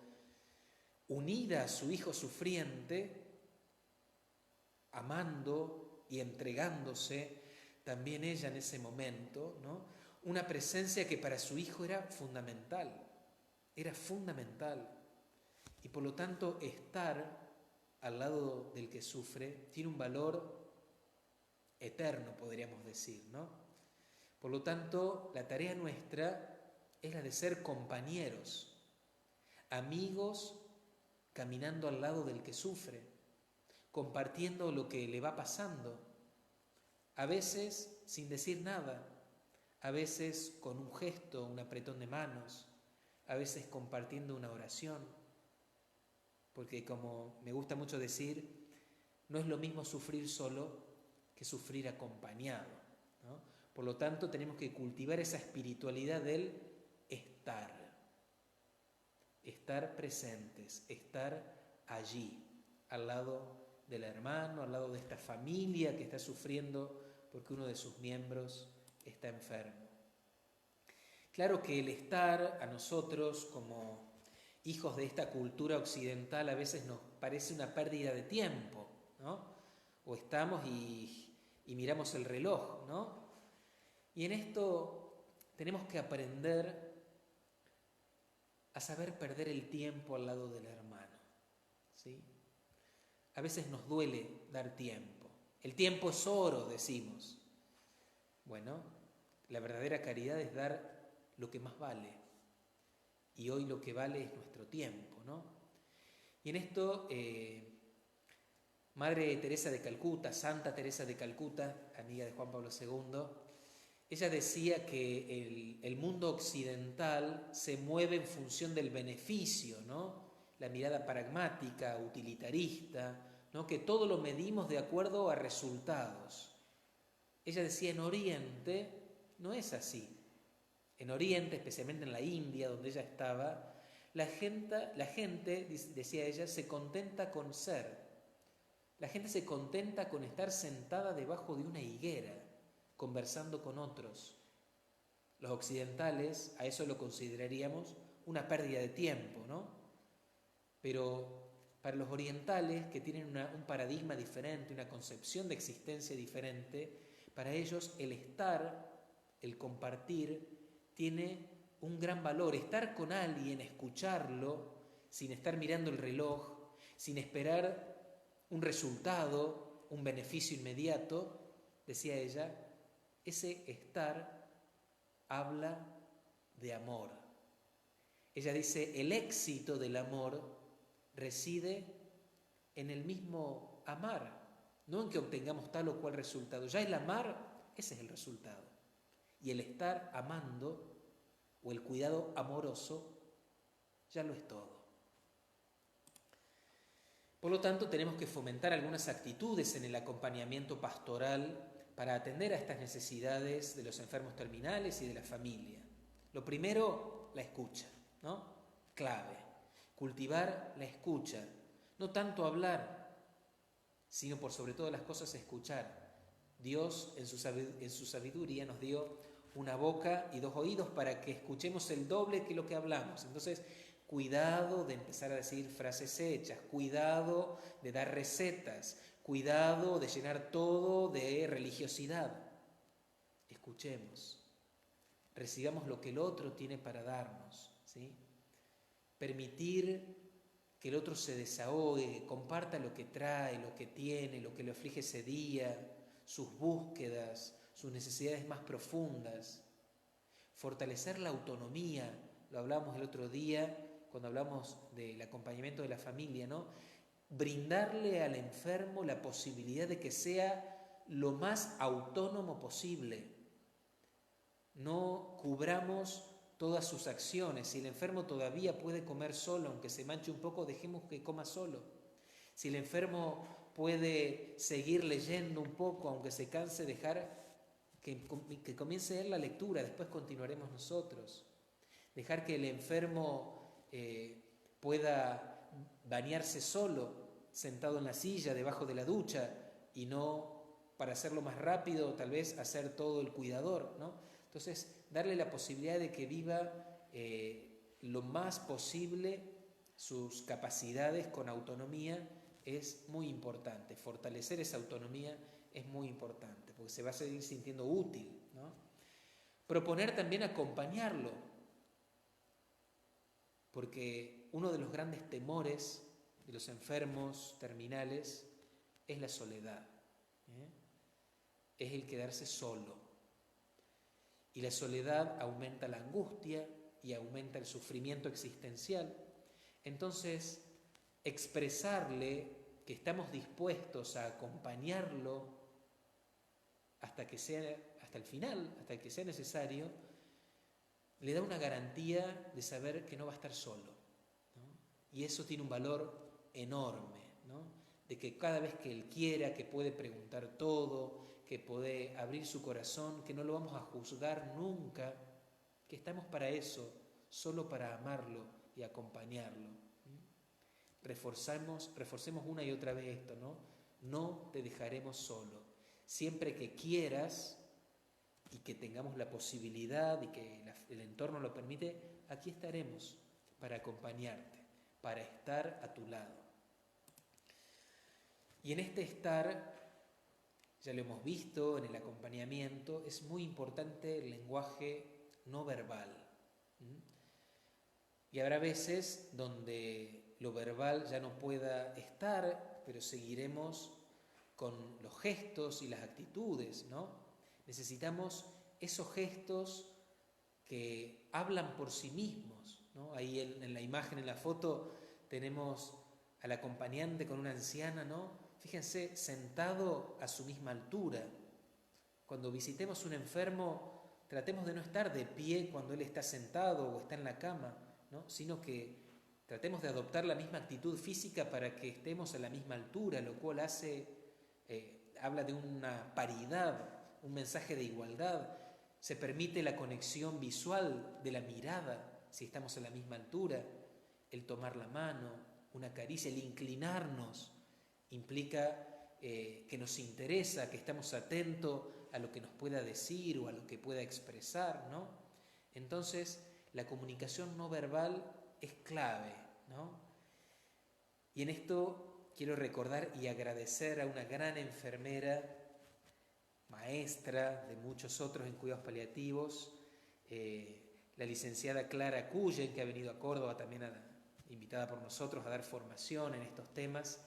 [SPEAKER 1] unida a su hijo sufriente, amando y entregándose también ella en ese momento, ¿no? Una presencia que para su hijo era fundamental. Y por lo tanto estar al lado del que sufre tiene un valor eterno, podríamos decir, ¿no? Por lo tanto, la tarea nuestra es la de ser compañeros, amigos caminando al lado del que sufre, compartiendo lo que le va pasando, a veces sin decir nada, a veces con un gesto, un apretón de manos, a veces compartiendo una oración, porque como me gusta mucho decir, no es lo mismo sufrir solo que sufrir acompañado, ¿no? Por lo tanto, tenemos que cultivar esa espiritualidad del estar presentes, estar allí, al lado del hermano, al lado de esta familia que está sufriendo porque uno de sus miembros está enfermo. Claro que el estar a nosotros como hijos de esta cultura occidental a veces nos parece una pérdida de tiempo, ¿no? O estamos y miramos el reloj, ¿no? Y en esto tenemos que aprender a saber perder el tiempo al lado del hermano, ¿sí? A veces nos duele dar tiempo. El tiempo es oro, decimos. Bueno, la verdadera caridad es dar lo que más vale. Y hoy lo que vale es nuestro tiempo, ¿no? Y en esto, Madre Teresa de Calcuta, Santa Teresa de Calcuta, amiga de Juan Pablo II, ella decía que el mundo occidental se mueve en función del beneficio, ¿no? La mirada pragmática, utilitarista, ¿no? Que todo lo medimos de acuerdo a resultados. Ella decía, en Oriente no es así. En Oriente, especialmente en la India, donde ella estaba, la gente, decía ella, se contenta con ser. La gente se contenta con estar sentada debajo de una higuera, conversando con otros. Los occidentales a eso lo consideraríamos una pérdida de tiempo, ¿no? Pero para los orientales, que tienen un paradigma diferente, una concepción de existencia diferente, para ellos el estar, el compartir, tiene un gran valor. Estar con alguien, escucharlo, sin estar mirando el reloj, sin esperar un resultado, un beneficio inmediato, decía ella, ese estar habla de amor. Ella dice, el éxito del amor reside en el mismo amar, no en que obtengamos tal o cual resultado. Ya el amar, ese es el resultado. Y el estar amando, o el cuidado amoroso, ya lo es todo. Por lo tanto, tenemos que fomentar algunas actitudes en el acompañamiento pastoral para atender a estas necesidades de los enfermos terminales y de la familia. Lo primero, la escucha, ¿no? Clave. Cultivar la escucha. No tanto hablar, sino por sobre todas las cosas escuchar. Dios en su sabiduría nos dio una boca y 2 oídos para que escuchemos el doble que lo que hablamos. Entonces, cuidado de empezar a decir frases hechas, cuidado de dar recetas, cuidado de llenar todo de religiosidad. Escuchemos, recibamos lo que el otro tiene para darnos, ¿sí? Permitir que el otro se desahogue, comparta lo que trae, lo que tiene, lo que le aflige ese día, sus búsquedas, sus necesidades más profundas. Fortalecer la autonomía, lo hablamos el otro día cuando hablamos del acompañamiento de la familia, ¿no? Brindarle al enfermo la posibilidad de que sea lo más autónomo posible. No cubramos todas sus acciones. Si el enfermo todavía puede comer solo, aunque se manche un poco, dejemos que coma solo. Si el enfermo puede seguir leyendo un poco, aunque se canse, dejar que comience él la lectura, después continuaremos nosotros. Dejar que el enfermo pueda bañarse solo, sentado en la silla, debajo de la ducha, y no, para hacerlo más rápido, tal vez hacer todo el cuidador, ¿no? Entonces, darle la posibilidad de que viva lo más posible sus capacidades con autonomía es muy importante. Fortalecer esa autonomía es muy importante, porque se va a seguir sintiendo útil, ¿no? Proponer también acompañarlo, porque uno de los grandes temores de los enfermos terminales es la soledad, es el quedarse solo. Y la soledad aumenta la angustia y aumenta el sufrimiento existencial. Entonces, expresarle que estamos dispuestos a acompañarlo hasta el final, hasta que sea necesario, le da una garantía de saber que no va a estar solo, ¿no? Y eso tiene un valor enorme, ¿no? De que cada vez que él quiera, que puede preguntar todo, que puede abrir su corazón, que no lo vamos a juzgar nunca, que estamos para eso, solo para amarlo y acompañarlo. Reforcemos una y otra vez esto, ¿no? No te dejaremos solo. Siempre que quieras y que tengamos la posibilidad y que el entorno lo permite, aquí estaremos para acompañarte, para estar a tu lado. Y en este estar, ya lo hemos visto en el acompañamiento, es muy importante el lenguaje no verbal. Y habrá veces donde lo verbal ya no pueda estar, pero seguiremos con los gestos y las actitudes, ¿no? Necesitamos esos gestos que hablan por sí mismos, ¿no? Ahí en la imagen, en la foto, tenemos al acompañante con una anciana, ¿no? Fíjense, sentado a su misma altura. Cuando visitemos un enfermo, tratemos de no estar de pie cuando él está sentado o está en la cama, ¿no? Sino que tratemos de adoptar la misma actitud física para que estemos a la misma altura, lo cual habla de una paridad, un mensaje de igualdad. Se permite la conexión visual de la mirada, si estamos a la misma altura, el tomar la mano, una caricia, el inclinarnos, implica que nos interesa, que estamos atentos a lo que nos pueda decir o a lo que pueda expresar, ¿no? Entonces, la comunicación no verbal es clave, ¿no? Y en esto quiero recordar y agradecer a una gran enfermera, maestra de muchos otros en cuidados paliativos, la licenciada Clara Cullen, que ha venido a Córdoba también invitada por nosotros a dar formación en estos temas.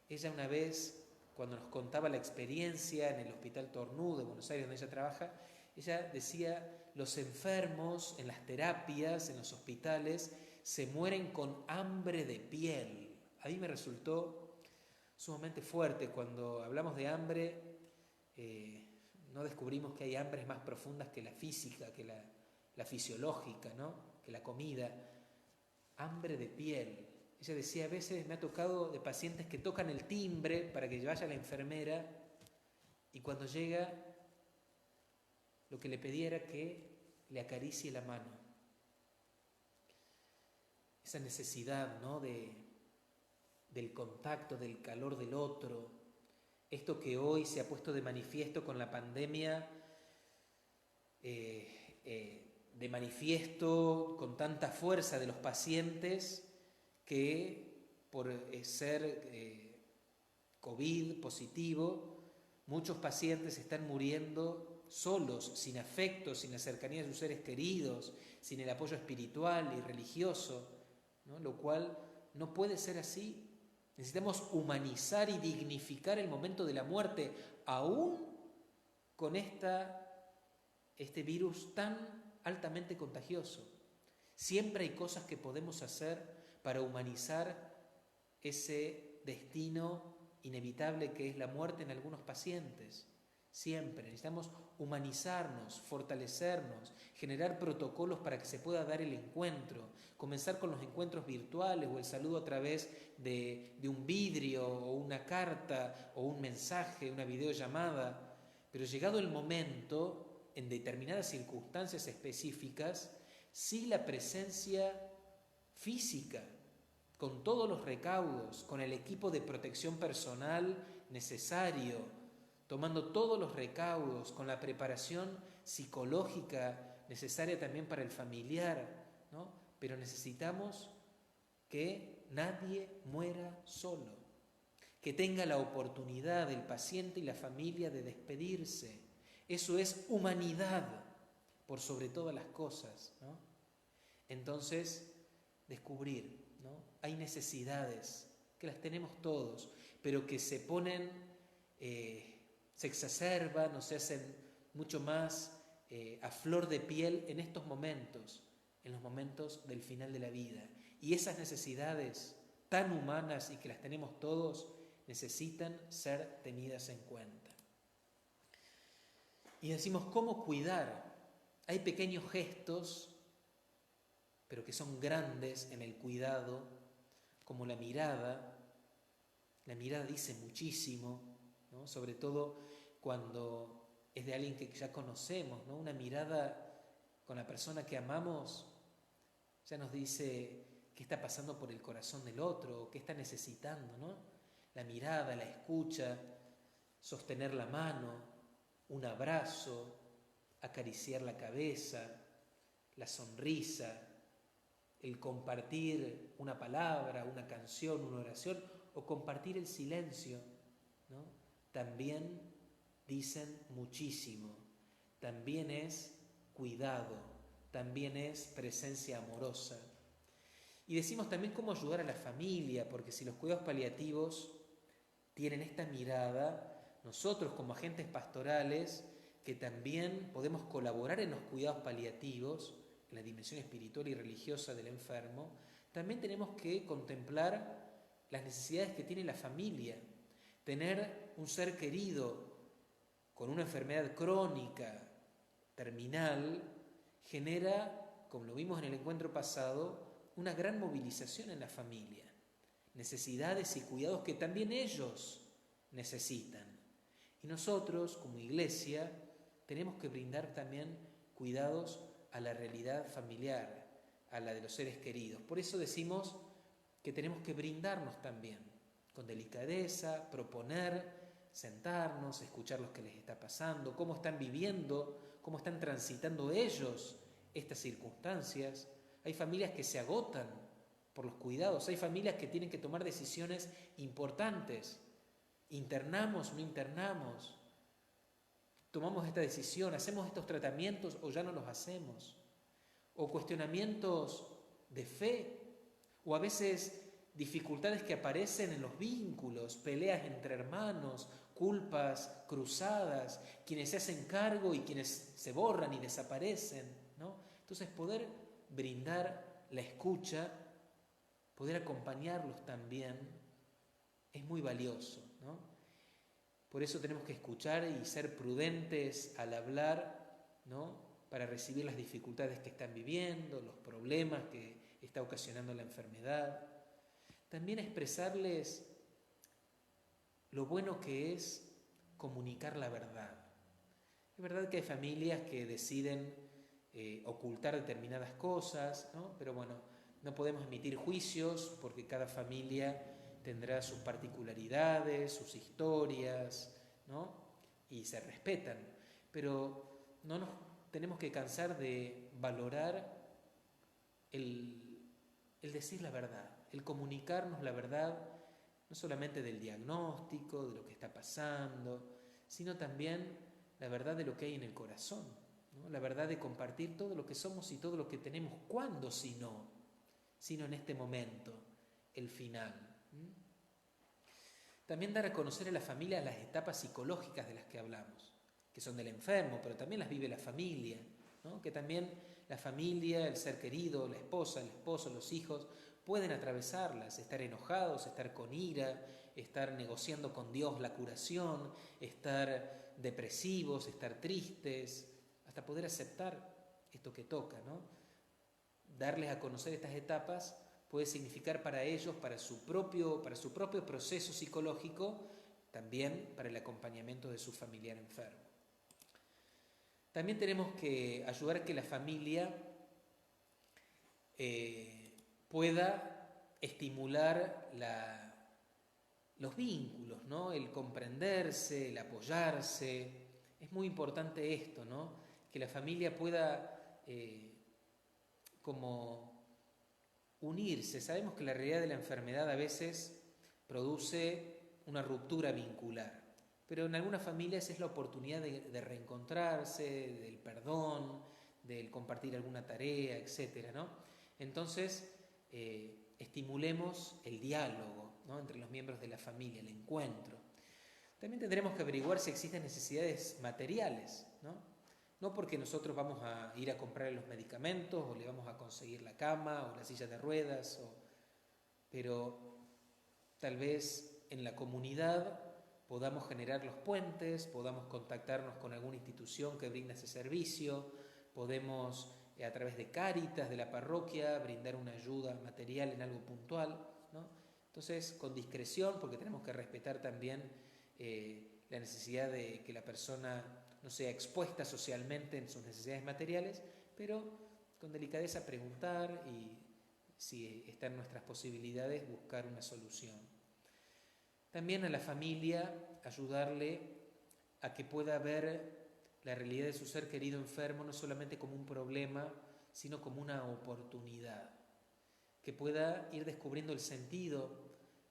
[SPEAKER 1] Ella una vez, cuando nos contaba la experiencia en el Hospital Tornú de Buenos Aires, donde ella trabaja, ella decía, los enfermos en las terapias, en los hospitales, se mueren con hambre de piel. A mí me resultó sumamente fuerte. Cuando hablamos de hambre, no descubrimos que hay hambres más profundas que la física, que la fisiológica, ¿no? Que la comida. Hambre de piel. Ella decía, a veces me ha tocado de pacientes que tocan el timbre para que vaya la enfermera y cuando llega lo que le pedía era que le acaricie la mano. Esa necesidad, ¿no? del contacto, del calor del otro. Esto que hoy se ha puesto de manifiesto con la pandemia, de manifiesto con tanta fuerza de los pacientes que por ser COVID positivo, muchos pacientes están muriendo solos, sin afecto, sin la cercanía de sus seres queridos, sin el apoyo espiritual y religioso, ¿no? Lo cual no puede ser así. Necesitamos humanizar y dignificar el momento de la muerte, aún con este virus tan altamente contagioso. Siempre hay cosas que podemos hacer para humanizar ese destino inevitable que es la muerte en algunos pacientes. Siempre necesitamos humanizarnos, fortalecernos, generar protocolos para que se pueda dar el encuentro, comenzar con los encuentros virtuales o el saludo a través de un vidrio o una carta o un mensaje, una videollamada. Pero llegado el momento, en determinadas circunstancias específicas, sí la presencia física, con todos los recaudos, con el equipo de protección personal necesario, tomando todos los recaudos, con la preparación psicológica necesaria también para el familiar, ¿no? Pero necesitamos que nadie muera solo, que tenga la oportunidad el paciente y la familia de despedirse. Eso es humanidad por sobre todas las cosas, ¿no? Entonces, descubrir, ¿no? Hay necesidades que las tenemos todos, pero que se ponen, se exacerban o se hacen mucho más a flor de piel en estos momentos, en los momentos del final de la vida. Y esas necesidades tan humanas y que las tenemos todos, necesitan ser tenidas en cuenta. Y decimos, ¿cómo cuidar? Hay pequeños gestos, pero que son grandes en el cuidado, como la mirada. La mirada dice muchísimo, ¿no? Sobre todo cuando es de alguien que ya conocemos, ¿no? Una mirada con la persona que amamos ya nos dice qué está pasando por el corazón del otro, qué está necesitando, ¿no? La mirada, la escucha, sostener la mano, un abrazo, acariciar la cabeza, la sonrisa, el compartir una palabra, una canción, una oración o compartir el silencio, ¿no? También dicen muchísimo. También es cuidado, también es presencia amorosa. Y decimos también cómo ayudar a la familia, porque si los cuidados paliativos tienen esta mirada, nosotros como agentes pastorales, que también podemos colaborar en los cuidados paliativos, en la dimensión espiritual y religiosa del enfermo, también tenemos que contemplar las necesidades que tiene la familia. Tener un ser querido con una enfermedad crónica, terminal, genera, como lo vimos en el encuentro pasado, una gran movilización en la familia. Necesidades y cuidados que también ellos necesitan. Y nosotros, como iglesia, tenemos que brindar también cuidados a la realidad familiar, a la de los seres queridos. Por eso decimos que tenemos que brindarnos también, con delicadeza, proponer, sentarnos, escuchar lo que les está pasando, cómo están viviendo, cómo están transitando ellos estas circunstancias. Hay familias que se agotan por los cuidados, hay familias que tienen que tomar decisiones importantes. ¿Internamos o no internamos? ¿Tomamos esta decisión? ¿Hacemos estos tratamientos o ya no los hacemos? ¿O cuestionamientos de fe? ¿O a veces dificultades que aparecen en los vínculos, peleas entre hermanos, culpas cruzadas, quienes se hacen cargo y quienes se borran y desaparecen, ¿no? Entonces poder brindar la escucha, poder acompañarlos también, es muy valioso, ¿no? Por eso tenemos que escuchar y ser prudentes al hablar, ¿no? Para recibir las dificultades que están viviendo, los problemas que está ocasionando la enfermedad. También expresarles lo bueno que es comunicar la verdad. Es verdad que hay familias que deciden ocultar determinadas cosas, ¿no? Pero bueno, no podemos emitir juicios porque cada familia tendrá sus particularidades, sus historias, ¿no? Y se respetan. Pero no nos tenemos que cansar de valorar el decir la verdad, el comunicarnos la verdad, no solamente del diagnóstico, de lo que está pasando, sino también la verdad de lo que hay en el corazón, ¿no? La verdad de compartir todo lo que somos y todo lo que tenemos. ¿Cuándo si no? Sino en este momento, el final. También dar a conocer a la familia las etapas psicológicas de las que hablamos, que son del enfermo, pero también las vive la familia, ¿no? Que también la familia, el ser querido, la esposa, el esposo, los hijos, pueden atravesarlas, estar enojados, estar con ira, estar negociando con Dios la curación, estar depresivos, estar tristes, hasta poder aceptar esto que toca, ¿no? Darles a conocer estas etapas puede significar para ellos, para su propio proceso psicológico, también para el acompañamiento de su familiar enfermo. También tenemos que ayudar a que la familia pueda estimular los vínculos, ¿no? El comprenderse, el apoyarse. Es muy importante esto, ¿no? Que la familia pueda como unirse. Sabemos que la realidad de la enfermedad a veces produce una ruptura vincular, pero en algunas familias es la oportunidad de reencontrarse, del perdón, del compartir alguna tarea, etcétera, ¿no? Entonces, estimulemos el diálogo, ¿no? Entre los miembros de la familia, el encuentro. También tendremos que averiguar si existen necesidades materiales, ¿no? No porque nosotros vamos a ir a comprar los medicamentos o le vamos a conseguir la cama o la silla de ruedas, pero tal vez en la comunidad podamos generar los puentes, podamos contactarnos con alguna institución que brinda ese servicio, podemos a través de Cáritas de la parroquia brindar una ayuda material en algo puntual, ¿no? Entonces, con discreción, porque tenemos que respetar también la necesidad de que la persona no sea expuesta socialmente en sus necesidades materiales, pero con delicadeza preguntar y, si está en nuestras posibilidades, buscar una solución. También a la familia ayudarle a que pueda ver la realidad de su ser querido enfermo no solamente como un problema, sino como una oportunidad, que pueda ir descubriendo el sentido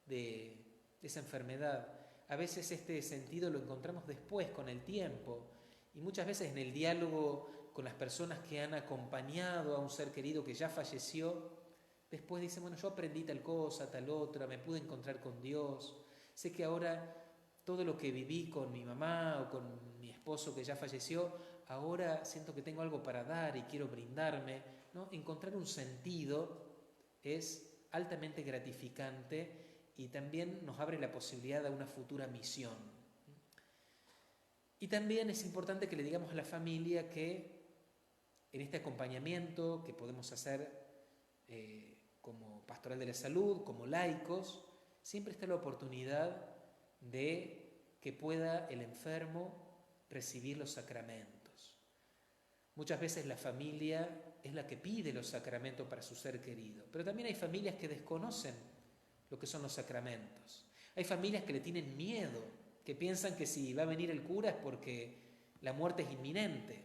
[SPEAKER 1] de esa enfermedad. A veces este sentido lo encontramos después, con el tiempo, y muchas veces en el diálogo con las personas que han acompañado a un ser querido que ya falleció, después dicen, bueno, yo aprendí tal cosa, tal otra, me pude encontrar con Dios, sé que ahora todo lo que viví con mi mamá o con mi esposo que ya falleció, ahora siento que tengo algo para dar y quiero brindarme, ¿no? Encontrar un sentido es altamente gratificante y también nos abre la posibilidad de una futura misión. Y también es importante que le digamos a la familia que en este acompañamiento que podemos hacer como pastoral de la salud, como laicos, siempre está la oportunidad de que pueda el enfermo recibir los sacramentos. Muchas veces la familia es la que pide los sacramentos para su ser querido, pero también hay familias que desconocen lo que son los sacramentos. Hay familias que le tienen miedo, que piensan que si va a venir el cura es porque la muerte es inminente.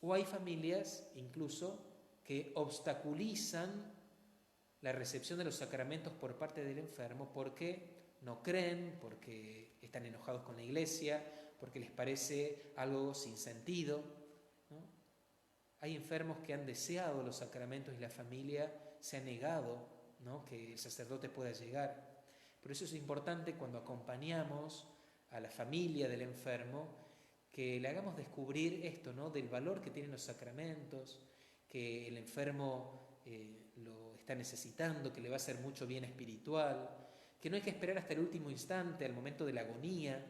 [SPEAKER 1] O hay familias incluso que obstaculizan la recepción de los sacramentos por parte del enfermo porque no creen, porque están enojados con la iglesia, porque les parece algo sin sentido, ¿no? Hay enfermos que han deseado los sacramentos y la familia se ha negado, ¿no?, que el sacerdote pueda llegar. Por eso es importante cuando acompañamos a la familia del enfermo que le hagamos descubrir esto, ¿no?, del valor que tienen los sacramentos, que el enfermo lo está necesitando, que le va a hacer mucho bien espiritual, que no hay que esperar hasta el último instante, al momento de la agonía,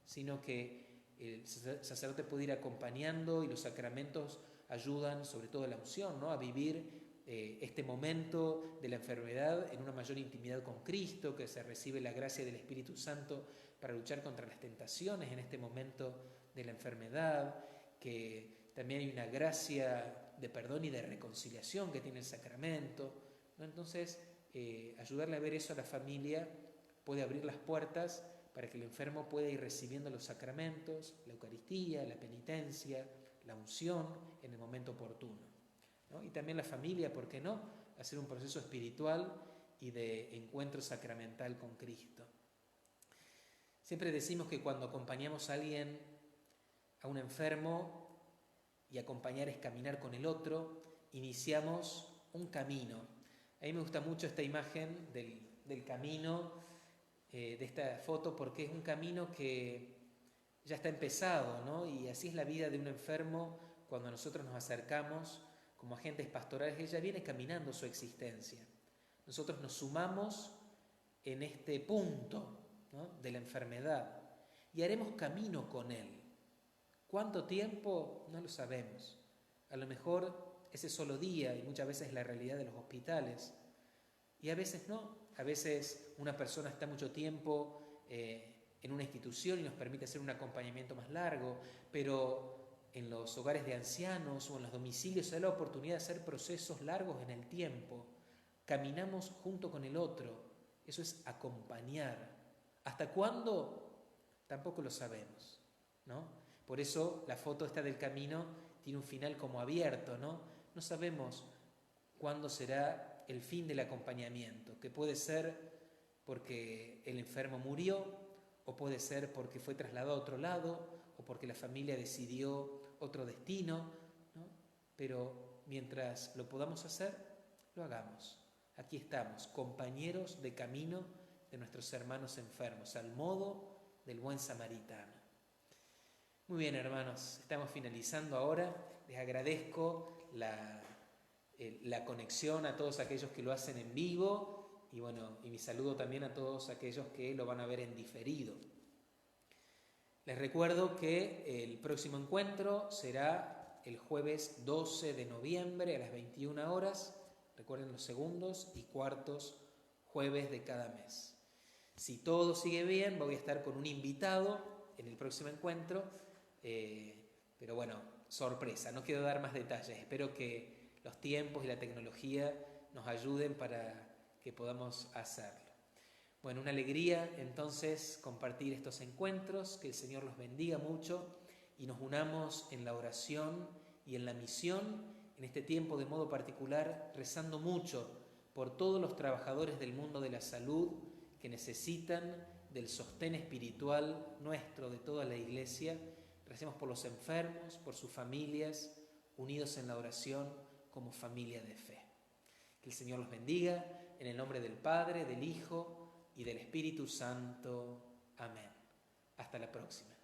[SPEAKER 1] sino que el sacerdote puede ir acompañando y los sacramentos ayudan, sobre todo la unción, ¿no?, a vivir este momento de la enfermedad en una mayor intimidad con Cristo, que se recibe la gracia del Espíritu Santo para luchar contra las tentaciones en este momento de la enfermedad, que también hay una gracia de perdón y de reconciliación que tiene el sacramento, ¿no? Entonces, ayudarle a ver eso a la familia puede abrir las puertas para que el enfermo pueda ir recibiendo los sacramentos, la Eucaristía, la penitencia, la unción en el momento oportuno, ¿no? Y también la familia, ¿por qué no?, hacer un proceso espiritual y de encuentro sacramental con Cristo. Siempre decimos que cuando acompañamos a alguien, a un enfermo, y acompañar es caminar con el otro, iniciamos un camino. A mí me gusta mucho esta imagen del camino, de esta foto, porque es un camino que ya está empezado, ¿no? Y así es la vida de un enfermo cuando nosotros nos acercamos como agentes pastorales. Ella viene caminando su existencia. Nosotros nos sumamos en este punto, ¿no?, de la enfermedad y haremos camino con Él. ¿Cuánto tiempo? No lo sabemos. A lo mejor ese solo día, y muchas veces es la realidad de los hospitales, y a veces no. A veces una persona está mucho tiempo en una institución y nos permite hacer un acompañamiento más largo, pero en los hogares de ancianos o en los domicilios se da la oportunidad de hacer procesos largos en el tiempo. Caminamos junto con el otro. Eso es acompañar. ¿Hasta cuándo? Tampoco lo sabemos, ¿no? Por eso la foto esta del camino tiene un final como abierto, ¿no? No sabemos cuándo será el fin del acompañamiento, que puede ser porque el enfermo murió, o puede ser porque fue trasladado a otro lado, o porque la familia decidió otro destino, ¿no? Pero mientras lo podamos hacer, lo hagamos. Aquí estamos, compañeros de camino de nuestros hermanos enfermos, al modo del buen samaritano. Muy bien, hermanos, estamos finalizando ahora. Les agradezco la conexión a todos aquellos que lo hacen en vivo y mi saludo también a todos aquellos que lo van a ver en diferido. Les recuerdo que el próximo encuentro será el jueves 12 de noviembre a las 21 horas. Recuerden los segundos y cuartos jueves de cada mes. Si todo sigue bien, voy a estar con un invitado en el próximo encuentro, pero bueno, sorpresa, no quiero dar más detalles. Espero que los tiempos y la tecnología nos ayuden para que podamos hacerlo. Bueno, una alegría entonces compartir estos encuentros, que el Señor los bendiga mucho y nos unamos en la oración y en la misión en este tiempo de modo particular, rezando mucho por todos los trabajadores del mundo de la salud que necesitan del sostén espiritual nuestro, de toda la Iglesia. Recemos por los enfermos, por sus familias, unidos en la oración como familia de fe. Que el Señor los bendiga, en el nombre del Padre, del Hijo y del Espíritu Santo. Amén. Hasta la próxima.